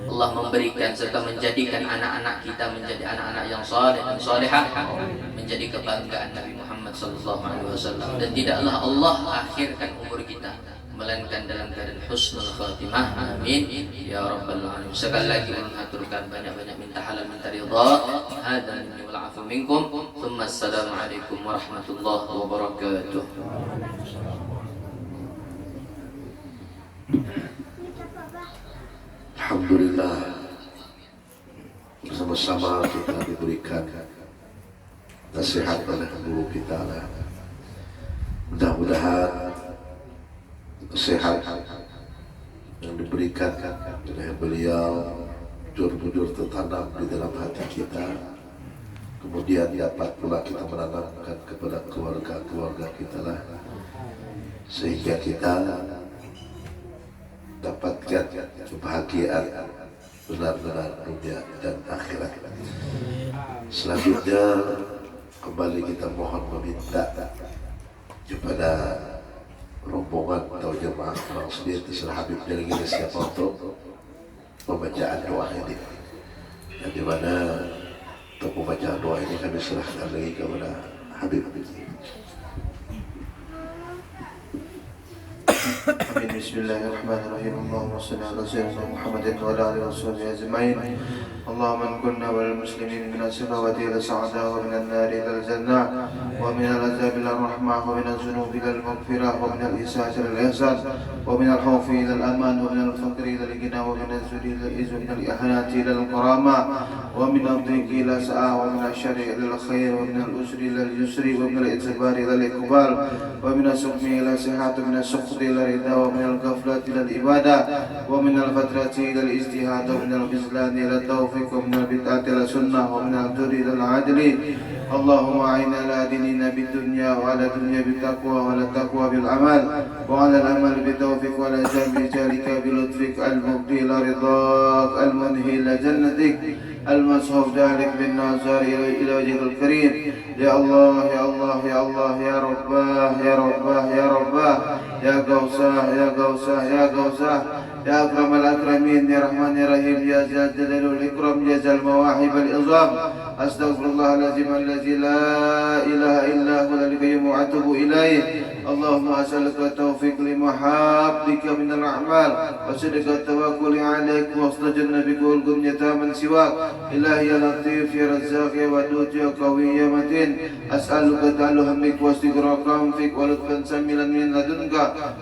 Allah memberikan serta menjadikan anak-anak kita menjadi anak-anak yang saleh dan salehah, menjadi kebanggaan Nabi Muhammad SAW. Dan tidaklah Allah akhirkan umur kita melainkan dalam keadaan husnul khatimah. Amin ya rabbal alamin. Sekali lagi mengaturkan banyak-banyak minta halal, minta ridha. Hadza minni wal 'afu minkum. Tsumma assalamu alaikum warahmatullahi wabarakatuh. Alhamdulillah, bersama-sama kita diberikan nasihat oleh guru kita. Mudah-mudahan nasihat yang diberikan oleh beliau jujur-jujur tertanam di dalam hati kita, kemudian dapat pula kita menanamkan kepada keluarga-keluarga kita lah, sehingga kita dapatkan kebahagiaan benar-benar dunia dan akhirat. Selanjutnya kembali kita mohon meminta kepada rombongan atau jemaah maksudnya terserah Habib dari siapa untuk pembacaan doa ini, dan di mana untuk pembacaan doa ini kami serahkan lagi kepada Habib. Bismillahirrahmanirrahim. Allahumma salli ala sayyidina Muhammadin wa ala alihi wa sahbihi ajma'in. Allahumma in kunna wal muslimin min as-safawati ila sa'ada wa min an-nari ila al-jannah wa min al-azabi ila al-rahmah wa min al-zunubi ila al-maghfirah wa min al-isa'ati ila al-ihsan wa min al-khawfi ila al-aman wa min al-faqri ila al-ghina wa min al-zulli ila al-izz wa min al-ihanati ila al-karamah wa min al-dhiqi ila sa'a wa min al-syarri ila al-khair wa min al-usri ila al-yusri wa min al-ijbari ila al-iqbal wa min al-suqmi ila sihat wa min al-sukhti ila ridha wa min al-ghaflati ila al-ibadah wa min al-fatrati ila al-ijtihad wa min al-khizlan ila al-tawfiq wa min al-bid'ati ila sunnah wa min al-juri ila al-adli. Allahumma a'inna ala dinina bid-dunya wa ala dunya bit-taqwa wa ala taqwa bil-amal wa ala al-amal bit-tawfiq wa ala jambi jalika bil-lutfik al-mubdi ila ridak al-munhi ila jannatik المصحف ذلك بالنظر إلى وجهك الكريم. يا الله يا الله يا الله يا رباه يا رباه يا رباه يا غوثاه يا غوثاه يا غوثاه يا أكرم الأكرمين يا رحمن يا رحيم يا ذا الجلال والإكرام يا ذا المواهب العظام. أستغفر الله العظيم الذي لا إله إلا هو القيوم وأتوب إليه. اللهم أسألك التوفيق لمحابك من الأعمال وصدق التوكل عليك وحسن جنبك والغنية من سواك. إلهي يا لطيف يا رزاق يا ودود يا قوي يا متين. أسألك تعالى همك واستغراقا فيك ولطفا سميلا من لدنك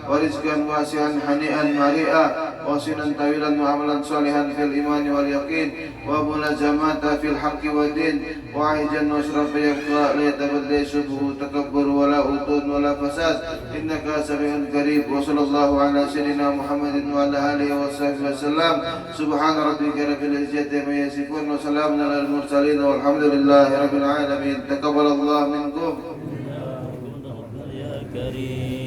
ورزقا واسعا هنيئا مريئا وسنا طويلا وعملا صالحا في الإيمان واليقين وملازمة في الحق والدين وعيجا واشرف يبقى ليتبدل شبه تكبر ولا أطون ولا فساد إنك سميع قريب وصلى الله على سيدنا محمد وعلى آله وصحبه وسلم سبحان ربك رب العزة عما يصفون وسلام على المرسلين والحمد لله رب العالمين تقبل الله منكم يا كريم